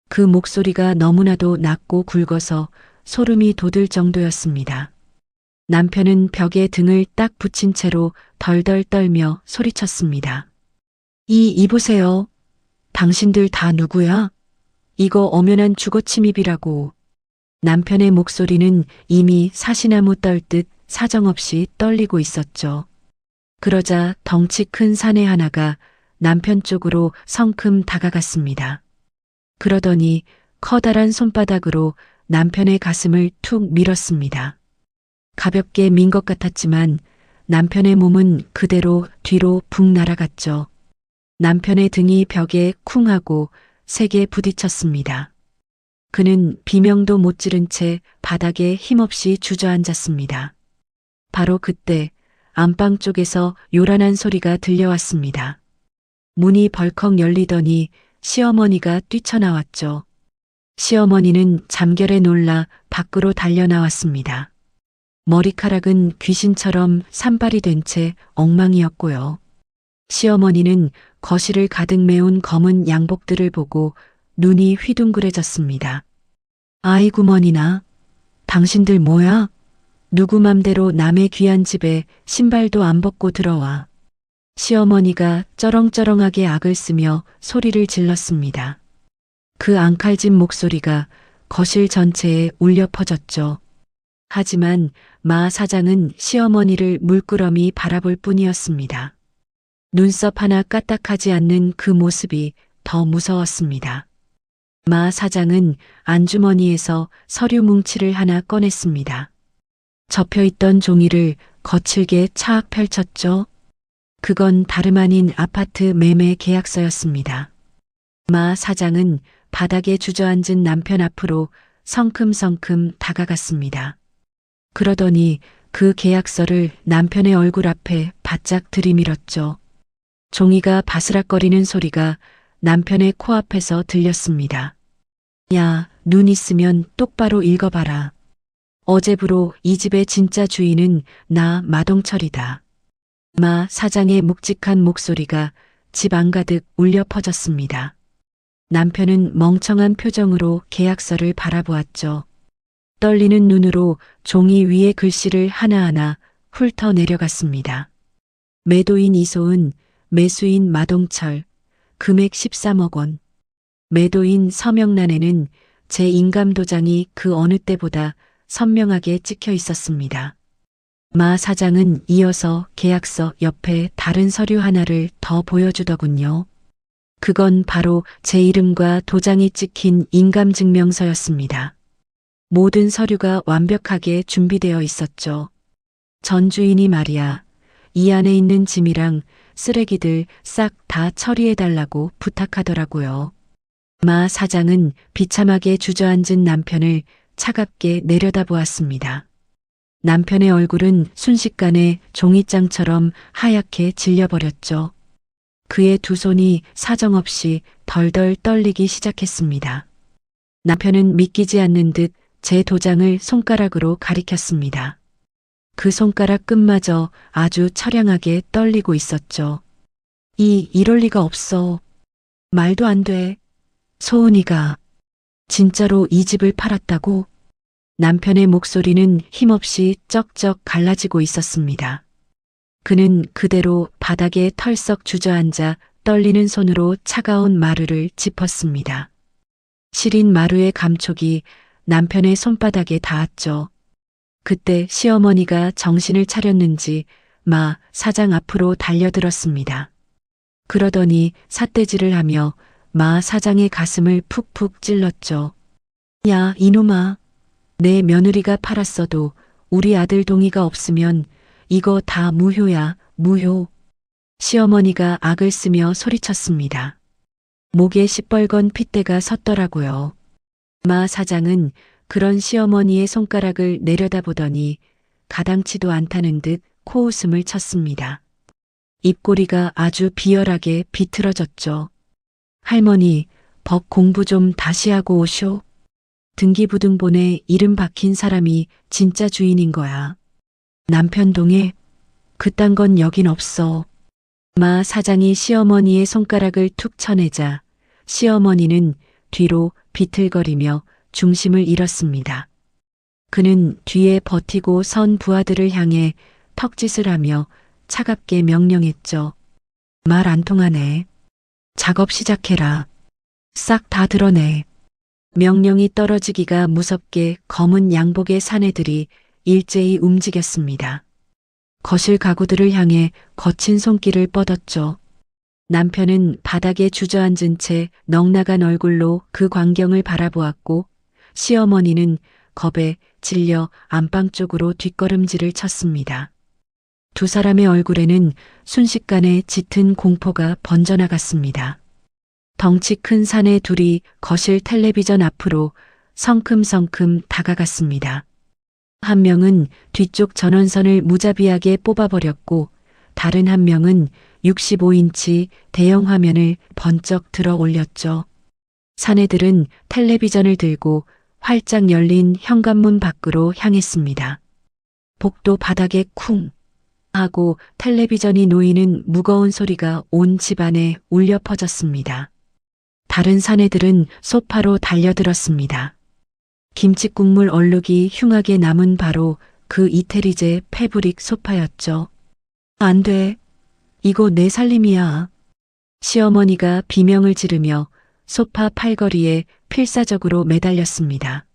그 목소리가 너무나도 낮고 굵어서 소름이 돋을 정도였습니다. 남편은 벽에 등을 딱 붙인 채로 덜덜 떨며 소리쳤습니다. 이보세요. 당신들 다 누구야? 이거 엄연한 주거침입이라고. 남편의 목소리는 이미 사시나무 떨듯 사정없이 떨리고 있었죠. 그러자 덩치 큰 사내 하나가 남편 쪽으로 성큼 다가갔습니다. 그러더니 커다란 손바닥으로 남편의 가슴을 툭 밀었습니다. 가볍게 민 것 같았지만 남편의 몸은 그대로 뒤로 붕 날아갔죠. 남편의 등이 벽에 쿵 하고 세게 부딪혔습니다. 그는 비명도 못 지른 채 바닥에 힘없이 주저앉았습니다. 바로 그때 안방 쪽에서 요란한 소리가 들려왔습니다. 문이 벌컥 열리더니 시어머니가 뛰쳐나왔죠. 시어머니는 잠결에 놀라 밖으로 달려나왔습니다. 머리카락은 귀신처럼 산발이 된 채 엉망이었고요. 시어머니는 거실을 가득 메운 검은 양복들을 보고 눈이 휘둥그레졌습니다. 아이고 머니나, 당신들 뭐야? 누구 맘대로 남의 귀한 집에 신발도 안 벗고 들어와. 시어머니가 쩌렁쩌렁하게 악을 쓰며 소리를 질렀습니다. 그 앙칼진 목소리가 거실 전체에 울려 퍼졌죠. 하지만 마 사장은 시어머니를 물끄러미 바라볼 뿐이었습니다. 눈썹 하나 까딱하지 않는 그 모습이 더 무서웠습니다. 마 사장은 안주머니에서 서류 뭉치를 하나 꺼냈습니다. 접혀있던 종이를 거칠게 차악 펼쳤죠. 그건 다름 아닌 아파트 매매 계약서였습니다. 마 사장은 바닥에 주저앉은 남편 앞으로 성큼성큼 다가갔습니다. 그러더니 그 계약서를 남편의 얼굴 앞에 바짝 들이밀었죠. 종이가 바스락거리는 소리가 남편의 코앞에서 들렸습니다. 야, 눈 있으면 똑바로 읽어봐라. 어제부로 이 집의 진짜 주인은 나 마동철이다. 마 사장의 묵직한 목소리가 집 안가득 울려 퍼졌습니다. 남편은 멍청한 표정으로 계약서를 바라보았죠. 떨리는 눈으로 종이 위에 글씨를 하나하나 훑어 내려갔습니다. 매도인 이소은, 매수인 마동철, 금액 13억 원. 매도인 서명란에는 제 인감도장이 그 어느 때보다 선명하게 찍혀 있었습니다. 마 사장은 이어서 계약서 옆에 다른 서류 하나를 더 보여주더군요. 그건 바로 제 이름과 도장이 찍힌 인감증명서였습니다. 모든 서류가 완벽하게 준비되어 있었죠. 전 주인이 말이야, 이 안에 있는 짐이랑 쓰레기들 싹 다 처리해달라고 부탁하더라고요. 마 사장은 비참하게 주저앉은 남편을 차갑게 내려다보았습니다. 남편의 얼굴은 순식간에 종이장처럼 하얗게 질려버렸죠. 그의 두 손이 사정없이 덜덜 떨리기 시작했습니다. 남편은 믿기지 않는 듯 제 도장을 손가락으로 가리켰습니다. 그 손가락 끝마저 아주 처량하게 떨리고 있었죠. 이럴 리가 없어. 말도 안 돼. 소은이가 진짜로 이 집을 팔았다고? 남편의 목소리는 힘없이 쩍쩍 갈라지고 있었습니다. 그는 그대로 바닥에 털썩 주저앉아 떨리는 손으로 차가운 마루를 짚었습니다. 시린 마루의 감촉이 남편의 손바닥에 닿았죠. 그때 시어머니가 정신을 차렸는지 마 사장 앞으로 달려들었습니다. 그러더니 삿대질을 하며 마 사장의 가슴을 푹푹 찔렀죠. 야, 이놈아. 내 며느리가 팔았어도 우리 아들 동의가 없으면 이거 다 무효야, 무효. 시어머니가 악을 쓰며 소리쳤습니다. 목에 시뻘건 핏대가 섰더라고요. 마 사장은 그런 시어머니의 손가락을 내려다보더니 가당치도 않다는 듯 코웃음을 쳤습니다. 입꼬리가 아주 비열하게 비틀어졌죠. 할머니, 법 공부 좀 다시 하고 오쇼. 등기부등본에 이름 박힌 사람이 진짜 주인인 거야. 남편 동에 그딴 건 여긴 없어. 마 사장이 시어머니의 손가락을 툭 쳐내자 시어머니는 뒤로 비틀거리며 중심을 잃었습니다. 그는 뒤에 버티고 선 부하들을 향해 턱짓을 하며 차갑게 명령했죠. 말 안 통하네. 작업 시작해라. 싹 다 드러내. 명령이 떨어지기가 무섭게 검은 양복의 사내들이 일제히 움직였습니다. 거실 가구들을 향해 거친 손길을 뻗었죠. 남편은 바닥에 주저앉은 채 넉나간 얼굴로 그 광경을 바라보았고 시어머니는 겁에 질려 안방 쪽으로 뒷걸음질을 쳤습니다. 두 사람의 얼굴에는 순식간에 짙은 공포가 번져나갔습니다. 덩치 큰 사내 둘이 거실 텔레비전 앞으로 성큼성큼 다가갔습니다. 한 명은 뒤쪽 전원선을 무자비하게 뽑아버렸고 다른 한 명은 65인치 대형 화면을 번쩍 들어 올렸죠. 사내들은 텔레비전을 들고 활짝 열린 현관문 밖으로 향했습니다. 복도 바닥에 쿵 하고 텔레비전이 놓이는 무거운 소리가 온 집안에 울려 퍼졌습니다. 다른 사내들은 소파로 달려들었습니다. 김치국물 얼룩이 흉하게 남은 바로 그 이태리제 패브릭 소파였죠. 안 돼. 이거 내 살림이야. 시어머니가 비명을 지르며 소파 팔걸이에 필사적으로 매달렸습니다.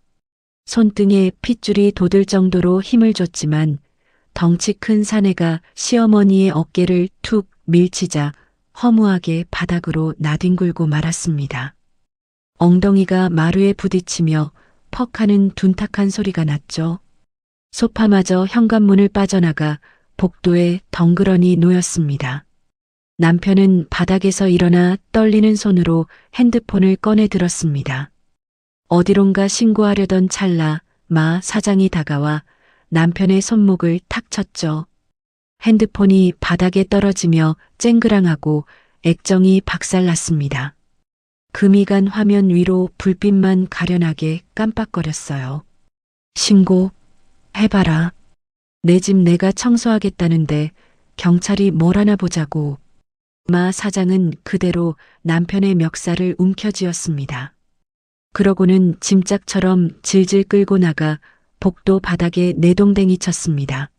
손등에 핏줄이 돋을 정도로 힘을 줬지만 덩치 큰 사내가 시어머니의 어깨를 툭 밀치자 허무하게 바닥으로 나뒹굴고 말았습니다. 엉덩이가 마루에 부딪히며 퍽 하는 둔탁한 소리가 났죠. 소파마저 현관문을 빠져나가 복도에 덩그러니 놓였습니다. 남편은 바닥에서 일어나 떨리는 손으로 핸드폰을 꺼내 들었습니다. 어디론가 신고하려던 찰나 마 사장이 다가와 남편의 손목을 탁 쳤죠. 핸드폰이 바닥에 떨어지며 쨍그랑하고 액정이 박살났습니다. 금이 간 화면 위로 불빛만 가련하게 깜빡거렸어요. 신고 해봐라. 내 집 내가 청소하겠다는데 경찰이 뭘 하나 보자고. 마 사장은 그대로 남편의 멱살을 움켜쥐었습니다. 그러고는 짐짝처럼 질질 끌고 나가 복도 바닥에 내동댕이 쳤습니다.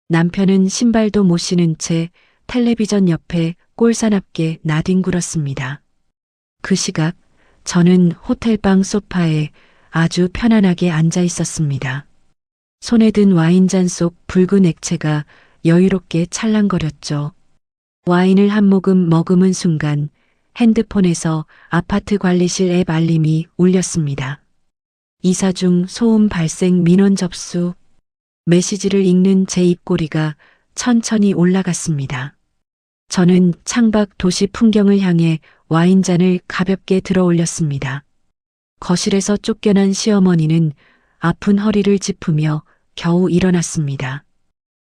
남편은 신발도 못 신은 채 텔레비전 옆에 꼴사납게 나뒹굴었습니다. 그 시각 저는 호텔방 소파에 아주 편안하게 앉아 있었습니다. 손에 든 와인잔 속 붉은 액체가 여유롭게 찰랑거렸죠. 와인을 한 모금 머금은 순간 핸드폰에서 아파트 관리실 앱 알림이 울렸습니다. 이사 중 소음 발생 민원 접수. 메시지를 읽는 제 입꼬리가 천천히 올라갔습니다. 저는 창밖 도시 풍경을 향해 와인잔을 가볍게 들어 올렸습니다. 거실에서 쫓겨난 시어머니는 아픈 허리를 짚으며 겨우 일어났습니다.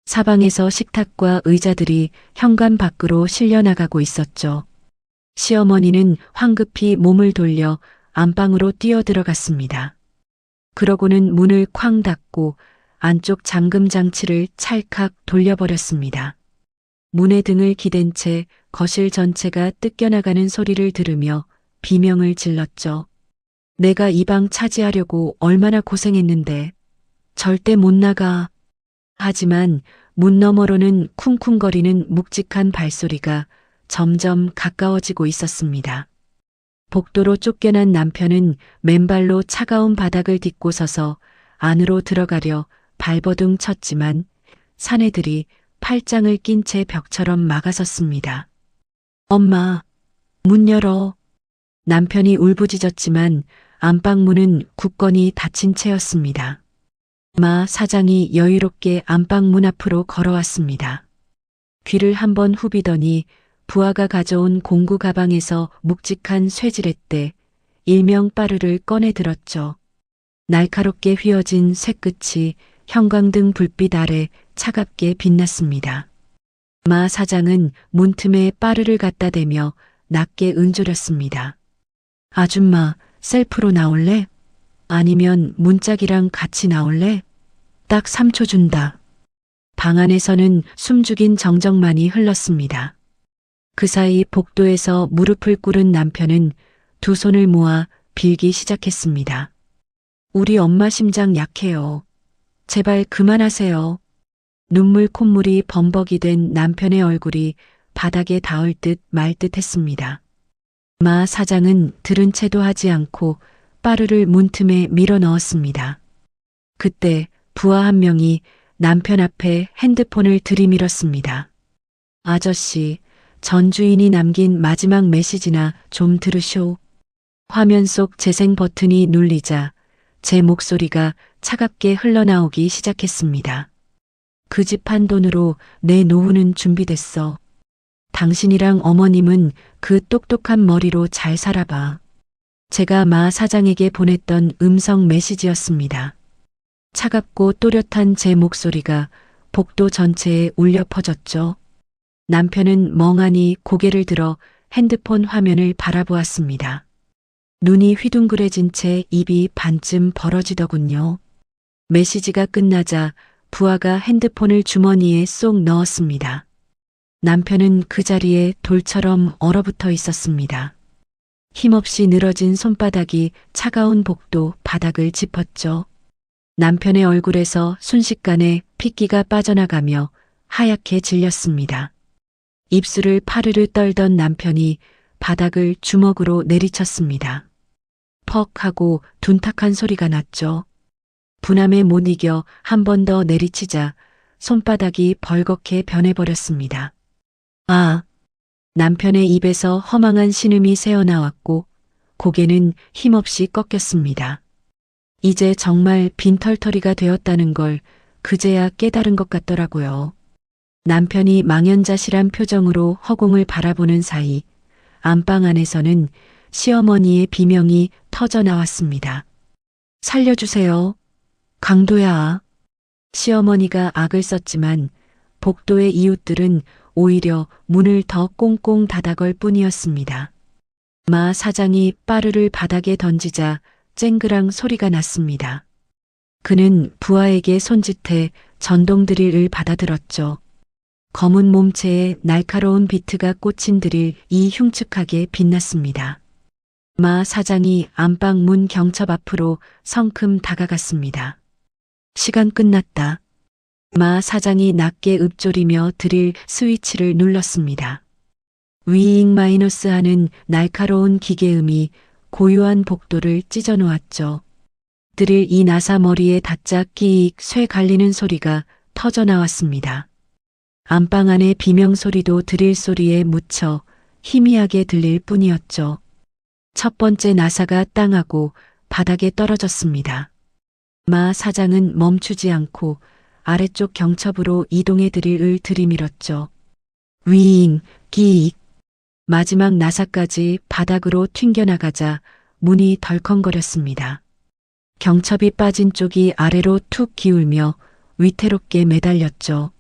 사방에서 식탁과 의자들이 현관 밖으로 실려나가고 있었죠. 시어머니는 황급히 몸을 돌려 안방으로 뛰어들어갔습니다. 그러고는 문을 쾅 닫고 안쪽 잠금 장치를 찰칵 돌려버렸습니다. 문에 등을 기댄 채 거실 전체가 뜯겨나가는 소리를 들으며 비명을 질렀죠. 내가 이 방 차지하려고 얼마나 고생했는데 절대 못 나가. 하지만 문 너머로는 쿵쿵거리는 묵직한 발소리가 점점 가까워지고 있었습니다. 복도로 쫓겨난 남편은 맨발로 차가운 바닥을 딛고 서서 안으로 들어가려 발버둥 쳤지만 사내들이 팔짱을 낀 채 벽처럼 막아섰습니다. 엄마, 문 열어. 남편이 울부짖었지만 안방문은 굳건히 닫힌 채였습니다. 마 사장이 여유롭게 안방문 앞으로 걸어왔습니다. 귀를 한번 후비더니 부하가 가져온 공구 가방에서 묵직한 쇠지렛대, 일명 빠르를 꺼내 들었죠. 날카롭게 휘어진 쇠끝이 형광등 불빛 아래 차갑게 빛났습니다. 마 사장은 문틈에 빠르를 갖다 대며 낮게 은조렸습니다. 아줌마, 셀프로 나올래? 아니면 문짝이랑 같이 나올래? 딱 3초 준다. 방 안에서는 숨죽인 정적만이 흘렀습니다. 그 사이 복도에서 무릎을 꿇은 남편은 두 손을 모아 빌기 시작했습니다. 우리 엄마 심장 약해요. 제발 그만하세요. 눈물 콧물이 범벅이 된 남편의 얼굴이 바닥에 닿을 듯 말 듯 했습니다. 마 사장은 들은 채도 하지 않고 빠르를 문틈에 밀어 넣었습니다. 그때 부하 한 명이 남편 앞에 핸드폰을 들이밀었습니다. 아저씨, 전 주인이 남긴 마지막 메시지나 좀 들으쇼. 화면 속 재생 버튼이 눌리자 제 목소리가 차갑게 흘러나오기 시작했습니다. 그 집 한 돈으로 내 노후는 준비됐어. 당신이랑 어머님은 그 똑똑한 머리로 잘 살아봐. 제가 마 사장에게 보냈던 음성 메시지였습니다. 차갑고 또렷한 제 목소리가 복도 전체에 울려 퍼졌죠. 남편은 멍하니 고개를 들어 핸드폰 화면을 바라보았습니다. 눈이 휘둥그레진 채 입이 반쯤 벌어지더군요. 메시지가 끝나자 부하가 핸드폰을 주머니에 쏙 넣었습니다. 남편은 그 자리에 돌처럼 얼어붙어 있었습니다. 힘없이 늘어진 손바닥이 차가운 복도 바닥을 짚었죠. 남편의 얼굴에서 순식간에 핏기가 빠져나가며 하얗게 질렸습니다. 입술을 파르르 떨던 남편이 바닥을 주먹으로 내리쳤습니다. 퍽 하고 둔탁한 소리가 났죠. 분함에 못 이겨 한 번 더 내리치자 손바닥이 벌겋게 변해버렸습니다. 아! 남편의 입에서 허망한 신음이 새어나왔고 고개는 힘없이 꺾였습니다. 이제 정말 빈털터리가 되었다는 걸 그제야 깨달은 것 같더라고요. 남편이 망연자실한 표정으로 허공을 바라보는 사이 안방 안에서는 시어머니의 비명이 터져 나왔습니다. 살려주세요. 강도야. 시어머니가 악을 썼지만 복도의 이웃들은 오히려 문을 더 꽁꽁 닫아걸 뿐이었습니다. 마 사장이 빠르를 바닥에 던지자 쨍그랑 소리가 났습니다. 그는 부하에게 손짓해 전동 드릴을 받아들었죠. 검은 몸체에 날카로운 비트가 꽂힌 드릴이 흉측하게 빛났습니다. 마 사장이 안방 문 경첩 앞으로 성큼 다가갔습니다. 시간 끝났다. 마 사장이 낮게 읊조리며 드릴 스위치를 눌렀습니다. 위잉 마이너스 하는 날카로운 기계음이 고요한 복도를 찢어 놓았죠. 드릴 이 나사 머리에 닿자 끼익 쇠 갈리는 소리가 터져 나왔습니다. 안방 안의 비명 소리도 드릴 소리에 묻혀 희미하게 들릴 뿐이었죠. 첫 번째 나사가 땅하고 바닥에 떨어졌습니다. 마 사장은 멈추지 않고 아래쪽 경첩으로 이동해 드릴을 들이밀었죠. 위잉, 기익. 마지막 나사까지 바닥으로 튕겨나가자 문이 덜컹거렸습니다. 경첩이 빠진 쪽이 아래로 툭 기울며 위태롭게 매달렸죠.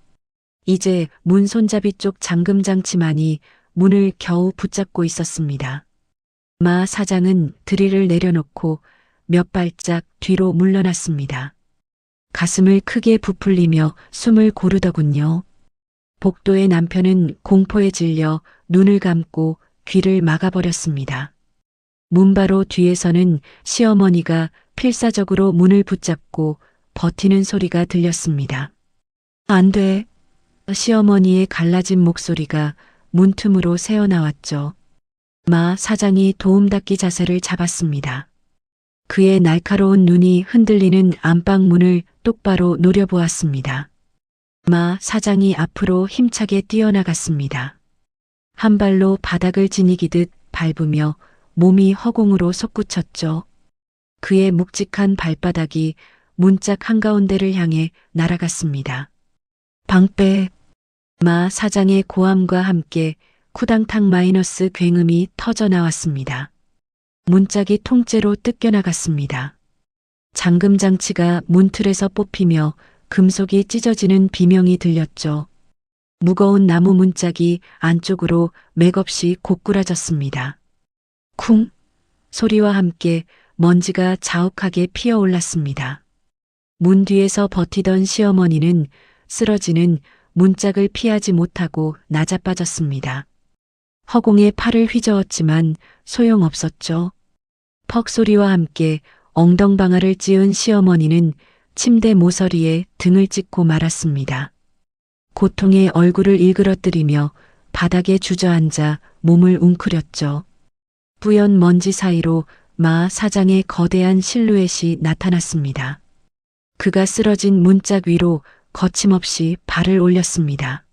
이제 문 손잡이 쪽 잠금 장치만이 문을 겨우 붙잡고 있었습니다. 마 사장은 드릴을 내려놓고 몇 발짝 뒤로 물러났습니다. 가슴을 크게 부풀리며 숨을 고르더군요. 복도의 남편은 공포에 질려 눈을 감고 귀를 막아버렸습니다. 문 바로 뒤에서는 시어머니가 필사적으로 문을 붙잡고 버티는 소리가 들렸습니다. 안 돼. 시어머니의 갈라진 목소리가 문틈으로 새어나왔죠. 마 사장이 도움닫기 자세를 잡았습니다. 그의 날카로운 눈이 흔들리는 안방문을 똑바로 노려보았습니다. 마 사장이 앞으로 힘차게 뛰어나갔습니다. 한 발로 바닥을 지니기듯 밟으며 몸이 허공으로 솟구쳤죠. 그의 묵직한 발바닥이 문짝 한가운데를 향해 날아갔습니다. 방패. 마 사장의 고함과 함께 쿠당탕 마이너스 굉음이 터져 나왔습니다. 문짝이 통째로 뜯겨나갔습니다. 잠금 장치가 문틀에서 뽑히며 금속이 찢어지는 비명이 들렸죠. 무거운 나무 문짝이 안쪽으로 맥없이 고꾸라졌습니다. 쿵! 소리와 함께 먼지가 자욱하게 피어올랐습니다. 문 뒤에서 버티던 시어머니는 쓰러지는 문짝을 피하지 못하고 나자빠졌습니다. 허공에 팔을 휘저었지만 소용없었죠. 퍽 소리와 함께 엉덩방아를 찧은 시어머니는 침대 모서리에 등을 찍고 말았습니다. 고통에 얼굴을 일그러뜨리며 바닥에 주저앉아 몸을 웅크렸죠. 뿌연 먼지 사이로 마 사장의 거대한 실루엣이 나타났습니다. 그가 쓰러진 문짝 위로 거침없이 발을 올렸습니다.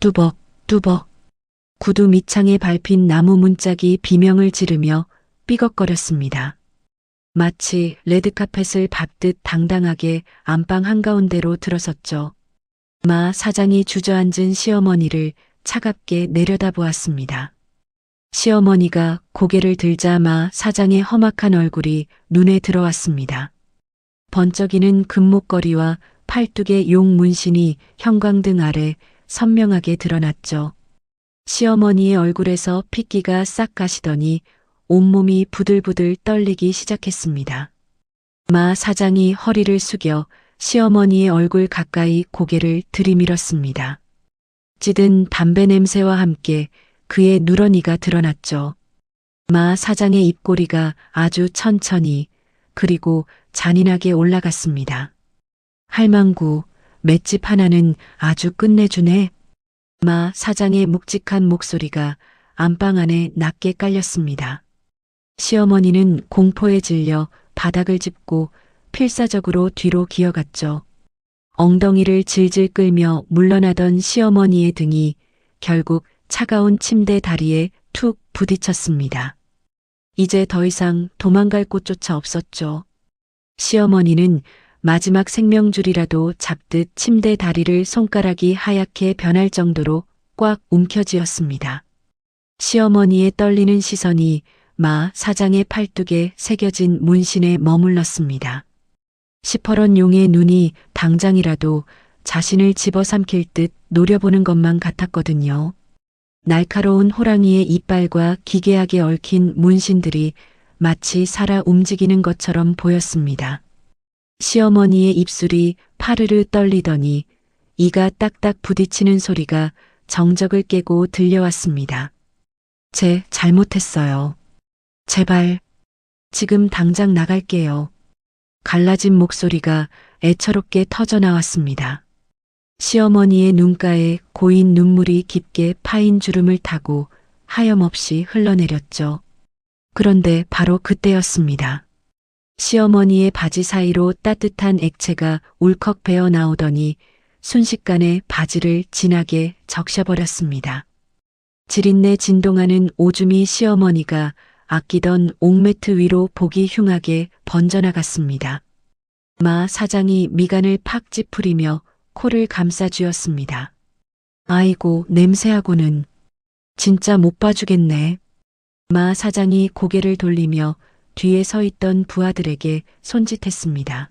뚜벅, 뚜벅. 구두 밑창에 밟힌 나무 문짝이 비명을 지르며 삐걱거렸습니다. 마치 레드카펫을 밟듯 당당하게 안방 한가운데로 들어섰죠. 마 사장이 주저앉은 시어머니를 차갑게 내려다보았습니다. 시어머니가 고개를 들자 마 사장의 험악한 얼굴이 눈에 들어왔습니다. 번쩍이는 금목걸이와 팔뚝의 용 문신이 형광등 아래 선명하게 드러났죠. 시어머니의 얼굴에서 핏기가 싹 가시더니 온몸이 부들부들 떨리기 시작했습니다. 마 사장이 허리를 숙여 시어머니의 얼굴 가까이 고개를 들이밀었습니다. 찌든 담배 냄새와 함께 그의 누런이가 드러났죠. 마 사장의 입꼬리가 아주 천천히 그리고 잔인하게 올라갔습니다. 할망구, 맷집 하나는 아주 끝내주네. 마 사장의 묵직한 목소리가 안방 안에 낮게 깔렸습니다. 시어머니는 공포에 질려 바닥을 짚고 필사적으로 뒤로 기어갔죠. 엉덩이를 질질 끌며 물러나던 시어머니의 등이 결국 차가운 침대 다리에 툭 부딪혔습니다. 이제 더 이상 도망갈 곳조차 없었죠. 시어머니는 마지막 생명줄이라도 잡듯 침대 다리를 손가락이 하얗게 변할 정도로 꽉 움켜쥐었습니다. 시어머니의 떨리는 시선이 마 사장의 팔뚝에 새겨진 문신에 머물렀습니다. 시퍼런 용의 눈이 당장이라도 자신을 집어삼킬 듯 노려보는 것만 같았거든요. 날카로운 호랑이의 이빨과 기괴하게 얽힌 문신들이 마치 살아 움직이는 것처럼 보였습니다. 시어머니의 입술이 파르르 떨리더니 이가 딱딱 부딪히는 소리가 정적을 깨고 들려왔습니다. 제 잘못했어요. 제발, 지금 당장 나갈게요. 갈라진 목소리가 애처롭게 터져 나왔습니다. 시어머니의 눈가에 고인 눈물이 깊게 파인 주름을 타고 하염없이 흘러내렸죠. 그런데 바로 그때였습니다. 시어머니의 바지 사이로 따뜻한 액체가 울컥 배어 나오더니 순식간에 바지를 진하게 적셔버렸습니다. 지린내 진동하는 오줌이 시어머니가 아끼던 옥매트 위로 보기 흉하게 번져나갔습니다. 마 사장이 미간을 팍 찌푸리며 코를 감싸 쥐었습니다. 아이고, 냄새하고는. 진짜 못 봐주겠네. 마 사장이 고개를 돌리며 뒤에 서 있던 부하들에게 손짓했습니다.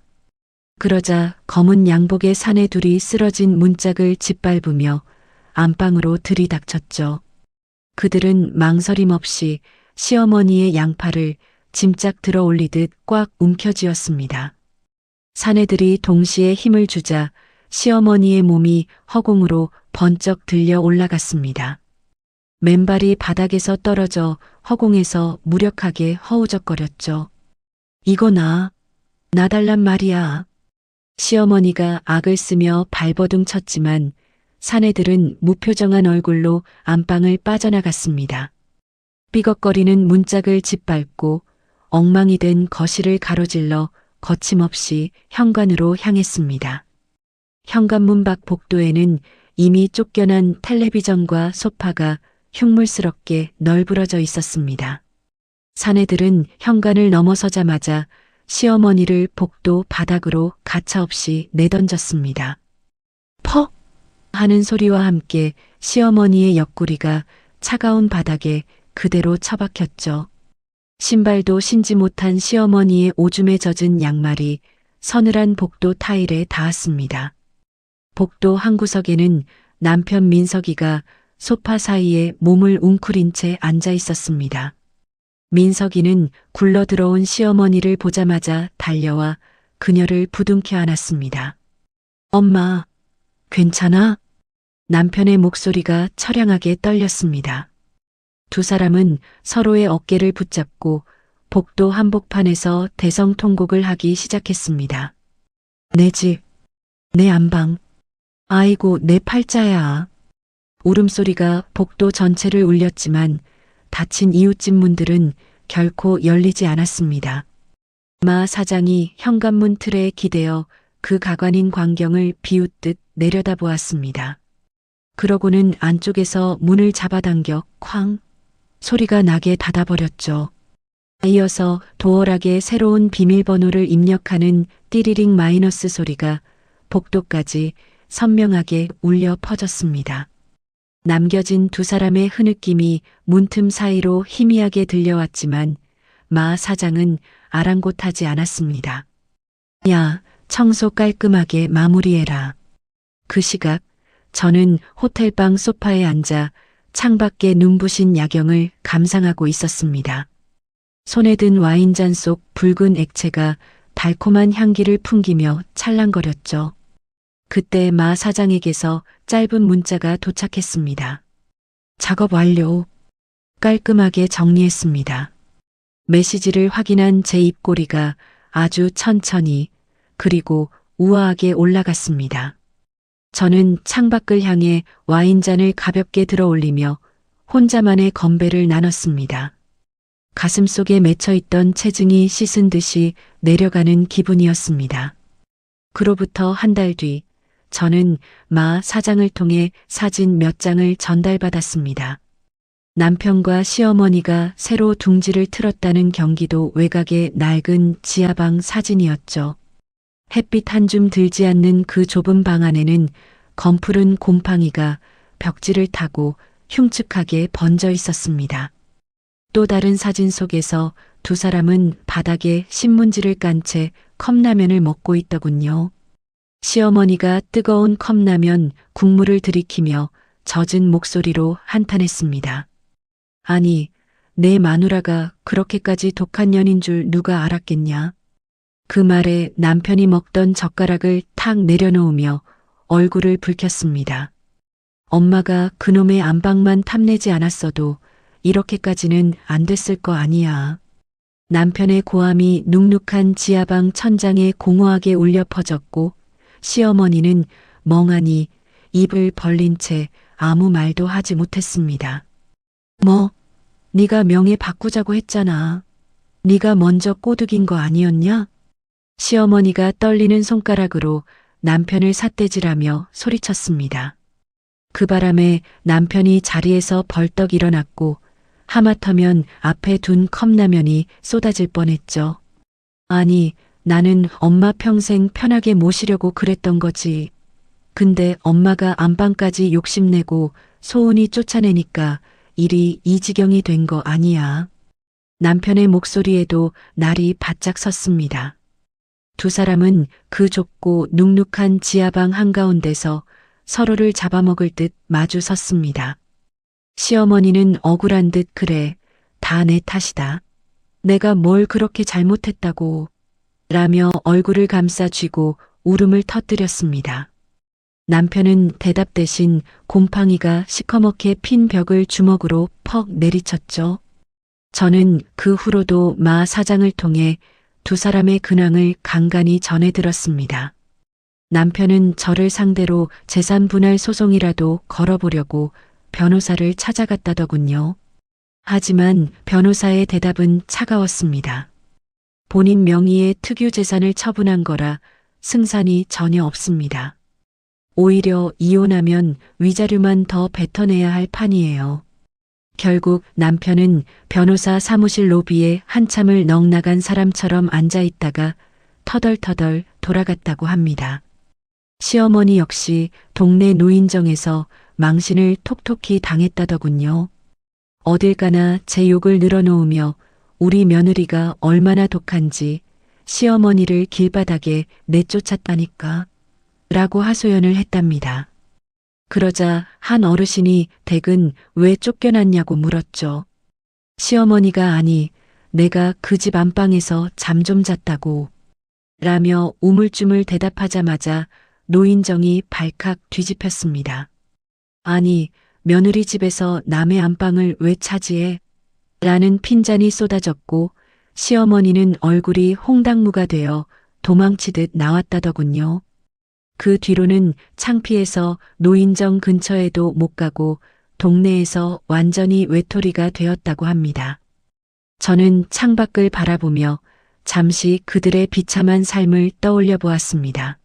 그러자 검은 양복의 사내 둘이 쓰러진 문짝을 짓밟으며 안방으로 들이닥쳤죠. 그들은 망설임 없이 시어머니의 양팔을 짐짝 들어 올리듯 꽉 움켜쥐었습니다. 사내들이 동시에 힘을 주자 시어머니의 몸이 허공으로 번쩍 들려 올라갔습니다. 맨발이 바닥에서 떨어져 허공에서 무력하게 허우적거렸죠. 이거 나달란 말이야. 시어머니가 악을 쓰며 발버둥 쳤지만 사내들은 무표정한 얼굴로 안방을 빠져나갔습니다. 삐걱거리는 문짝을 짓밟고 엉망이 된 거실을 가로질러 거침없이 현관으로 향했습니다. 현관문 밖 복도에는 이미 쫓겨난 텔레비전과 소파가 흉물스럽게 널브러져 있었습니다. 사내들은 현관을 넘어서자마자 시어머니를 복도 바닥으로 가차없이 내던졌습니다. 퍽! 하는 소리와 함께 시어머니의 옆구리가 차가운 바닥에 그대로 처박혔죠. 신발도 신지 못한 시어머니의 오줌에 젖은 양말이 서늘한 복도 타일에 닿았습니다. 복도 한 구석에는 남편 민석이가 소파 사이에 몸을 웅크린 채 앉아 있었습니다. 민석이는 굴러 들어온 시어머니를 보자마자 달려와 그녀를 부둥켜 안았습니다. 엄마, 괜찮아? 남편의 목소리가 처량하게 떨렸습니다. 두 사람은 서로의 어깨를 붙잡고 복도 한복판에서 대성통곡을 하기 시작했습니다. 내 집, 내 안방, 아이고 내 팔자야. 울음소리가 복도 전체를 울렸지만 닫힌 이웃집 문들은 결코 열리지 않았습니다. 마 사장이 현관문 틀에 기대어 그 가관인 광경을 비웃듯 내려다보았습니다. 그러고는 안쪽에서 문을 잡아당겨 쾅 소리가 나게 닫아버렸죠. 이어서 도어락에 새로운 비밀번호를 입력하는 띠리링 마이너스 소리가 복도까지 선명하게 울려 퍼졌습니다. 남겨진 두 사람의 흐느낌이 문틈 사이로 희미하게 들려왔지만 마 사장은 아랑곳하지 않았습니다. 야, 청소 깔끔하게 마무리해라. 그 시각 저는 호텔방 소파에 앉아 창밖에 눈부신 야경을 감상하고 있었습니다. 손에 든 와인잔 속 붉은 액체가 달콤한 향기를 풍기며 찰랑거렸죠. 그때 마 사장에게서 짧은 문자가 도착했습니다. 작업 완료. 깔끔하게 정리했습니다. 메시지를 확인한 제 입꼬리가 아주 천천히 그리고 우아하게 올라갔습니다. 저는 창밖을 향해 와인잔을 가볍게 들어 올리며 혼자만의 건배를 나눴습니다. 가슴속에 맺혀있던 체증이 씻은 듯이 내려가는 기분이었습니다. 그로부터 한 달 뒤 저는 마 사장을 통해 사진 몇 장을 전달받았습니다. 남편과 시어머니가 새로 둥지를 틀었다는 경기도 외곽의 낡은 지하방 사진이었죠. 햇빛 한 줌 들지 않는 그 좁은 방 안에는 검푸른 곰팡이가 벽지를 타고 흉측하게 번져 있었습니다. 또 다른 사진 속에서 두 사람은 바닥에 신문지를 깐 채 컵라면을 먹고 있더군요. 시어머니가 뜨거운 컵라면 국물을 들이키며 젖은 목소리로 한탄했습니다. 아니, 내 마누라가 그렇게까지 독한 년인 줄 누가 알았겠냐. 그 말에 남편이 먹던 젓가락을 탁 내려놓으며 얼굴을 붉혔습니다. 엄마가 그놈의 안방만 탐내지 않았어도 이렇게까지는 안 됐을 거 아니야. 남편의 고함이 눅눅한 지하방 천장에 공허하게 울려 퍼졌고 시어머니는 멍하니 입을 벌린 채 아무 말도 하지 못했습니다. 뭐, 네가 명예 바꾸자고 했잖아. 네가 먼저 꼬드긴 거 아니었냐? 시어머니가 떨리는 손가락으로 남편을 삿대질하며 소리쳤습니다. 그 바람에 남편이 자리에서 벌떡 일어났고 하마터면 앞에 둔 컵라면이 쏟아질 뻔했죠. 아니, 나는 엄마 평생 편하게 모시려고 그랬던 거지. 근데 엄마가 안방까지 욕심내고 소은이 쫓아내니까 일이 이 지경이 된 거 아니야. 남편의 목소리에도 날이 바짝 섰습니다. 두 사람은 그 좁고 눅눅한 지하방 한가운데서 서로를 잡아먹을 듯 마주 섰습니다. 시어머니는 억울한 듯 그래, 다 내 탓이다. 내가 뭘 그렇게 잘못했다고 라며 얼굴을 감싸 쥐고 울음을 터뜨렸습니다. 남편은 대답 대신 곰팡이가 시커멓게 핀 벽을 주먹으로 퍽 내리쳤죠. 저는 그 후로도 마 사장을 통해 두 사람의 근황을 간간히 전해 들었습니다. 남편은 저를 상대로 재산 분할 소송이라도 걸어보려고 변호사를 찾아갔다더군요. 하지만 변호사의 대답은 차가웠습니다. 본인 명의의 특유 재산을 처분한 거라 승산이 전혀 없습니다. 오히려 이혼하면 위자료만 더 뱉어내야 할 판이에요. 결국 남편은 변호사 사무실 로비에 한참을 넋나간 사람처럼 앉아 있다가 터덜터덜 돌아갔다고 합니다. 시어머니 역시 동네 노인정에서 망신을 톡톡히 당했다더군요. 어딜 가나 제 욕을 늘어놓으며 우리 며느리가 얼마나 독한지 시어머니를 길바닥에 내쫓았다니까 라고 하소연을 했답니다. 그러자 한 어르신이 댁은 왜 쫓겨났냐고 물었죠. 시어머니가 아니 내가 그 집 안방에서 잠 좀 잤다고 라며 우물쭈물 대답하자마자 노인정이 발칵 뒤집혔습니다. 아니 며느리 집에서 남의 안방을 왜 차지해? 라는 핀잔이 쏟아졌고 시어머니는 얼굴이 홍당무가 되어 도망치듯 나왔다더군요. 그 뒤로는 창피해서 노인정 근처에도 못 가고 동네에서 완전히 외톨이가 되었다고 합니다. 저는 창밖을 바라보며 잠시 그들의 비참한 삶을 떠올려 보았습니다.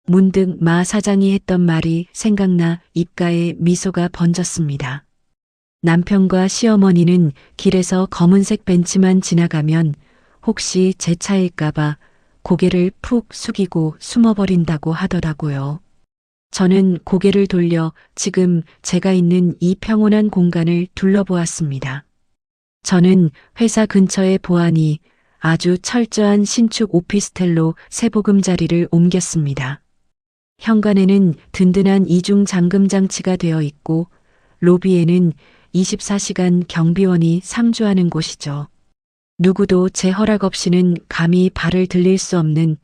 문득 마 사장이 했던 말이 생각나 입가에 미소가 번졌습니다. 남편과 시어머니는 길에서 검은색 벤츠만 지나가면 혹시 제 차일까봐 고개를 푹 숙이고 숨어버린다고 하더라고요. 저는 고개를 돌려 지금 제가 있는 이 평온한 공간을 둘러보았습니다. 저는 회사 근처의 보안이 아주 철저한 신축 오피스텔로 새 보금자리를 옮겼습니다. 현관에는 든든한 이중 잠금 장치가 되어 있고 로비에는 24시간 경비원이 상주하는 곳이죠. 누구도 제 허락 없이는 감히 발을 들릴 수 없는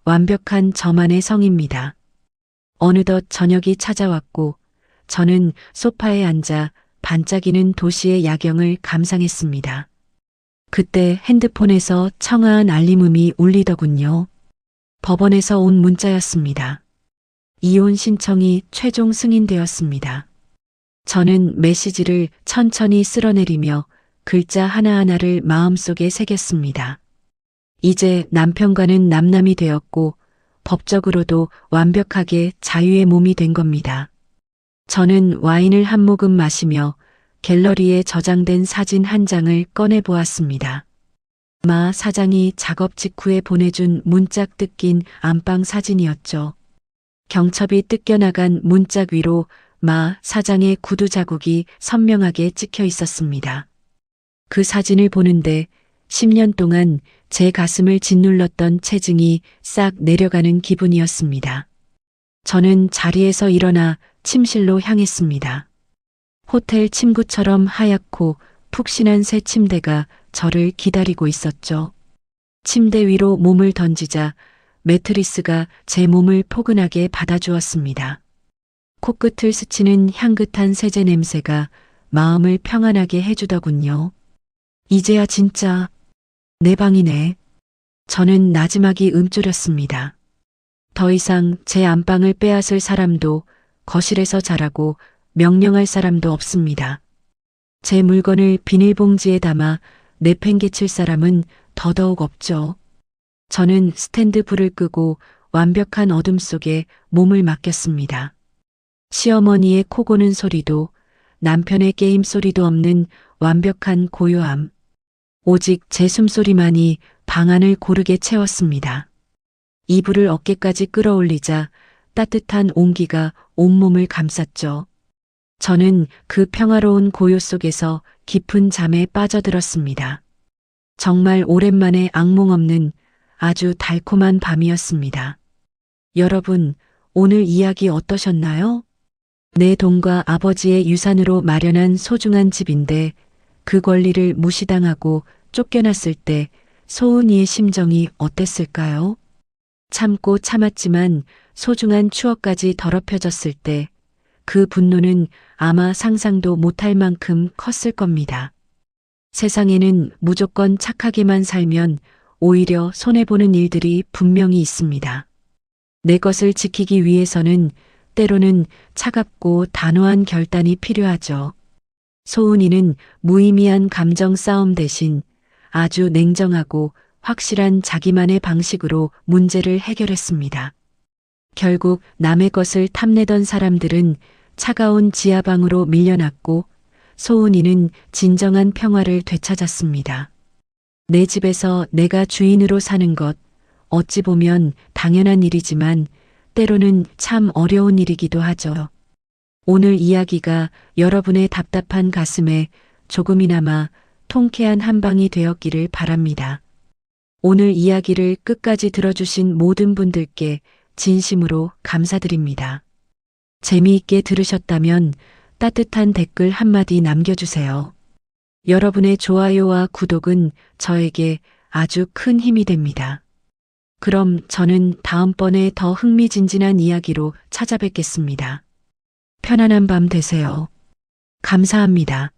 완벽한 저만의 성입니다. 어느덧 저녁이 찾아왔고 저는 소파에 앉아 반짝이는 도시의 야경을 감상했습니다. 그때 핸드폰에서 청아한 알림음이 울리더군요. 법원에서 온 문자였습니다. 이혼 신청이 최종 승인되었습니다. 저는 메시지를 천천히 쓸어내리며 글자 하나하나를 마음속에 새겼습니다. 이제 남편과는 남남이 되었고 법적으로도 완벽하게 자유의 몸이 된 겁니다. 저는 와인을 한 모금 마시며 갤러리에 저장된 사진 한 장을 꺼내 보았습니다. 마 사장이 작업 직후에 보내준 문짝 뜯긴 안방 사진이었죠. 경첩이 뜯겨나간 문짝 위로 마 사장의 구두 자국이 선명하게 찍혀 있었습니다. 그 사진을 보는데 10년 동안 제 가슴을 짓눌렀던 체증이 싹 내려가는 기분이었습니다. 저는 자리에서 일어나 침실로 향했습니다. 호텔 침구처럼 하얗고 푹신한 새 침대가 저를 기다리고 있었죠. 침대 위로 몸을 던지자 매트리스가 제 몸을 포근하게 받아주었습니다. 코끝을 스치는 향긋한 세제 냄새가 마음을 평안하게 해주더군요. 이제야 진짜 내 방이네. 저는 나지막이 움츠렸습니다. 더 이상 제 안방을 빼앗을 사람도 거실에서 자라고 명령할 사람도 없습니다. 제 물건을 비닐봉지에 담아 내팽개칠 사람은 더더욱 없죠. 저는 스탠드 불을 끄고 완벽한 어둠 속에 몸을 맡겼습니다. 시어머니의 코 고는 소리도 남편의 게임 소리도 없는 완벽한 고요함. 오직 제 숨소리만이 방 안을 고르게 채웠습니다. 이불을 어깨까지 끌어올리자 따뜻한 온기가 온몸을 감쌌죠. 저는 그 평화로운 고요 속에서 깊은 잠에 빠져들었습니다. 정말 오랜만에 악몽 없는 아주 달콤한 밤이었습니다. 여러분, 오늘 이야기 어떠셨나요? 내 돈과 아버지의 유산으로 마련한 소중한 집인데 그 권리를 무시당하고 쫓겨났을 때 소은이의 심정이 어땠을까요? 참고 참았지만 소중한 추억까지 더럽혀졌을 때 그 분노는 아마 상상도 못할 만큼 컸을 겁니다. 세상에는 무조건 착하게만 살면 오히려 손해보는 일들이 분명히 있습니다. 내 것을 지키기 위해서는 때로는 차갑고 단호한 결단이 필요하죠. 소은이는 무의미한 감정 싸움 대신 아주 냉정하고 확실한 자기만의 방식으로 문제를 해결했습니다. 결국 남의 것을 탐내던 사람들은 차가운 지하방으로 밀려났고 소은이는 진정한 평화를 되찾았습니다. 내 집에서 내가 주인으로 사는 것, 어찌 보면 당연한 일이지만 때로는 참 어려운 일이기도 하죠. 오늘 이야기가 여러분의 답답한 가슴에 조금이나마 통쾌한 한방이 되었기를 바랍니다. 오늘 이야기를 끝까지 들어주신 모든 분들께 진심으로 감사드립니다. 재미있게 들으셨다면 따뜻한 댓글 한마디 남겨주세요. 여러분의 좋아요와 구독은 저에게 아주 큰 힘이 됩니다. 그럼 저는 다음번에 더 흥미진진한 이야기로 찾아뵙겠습니다. 편안한 밤 되세요. 감사합니다.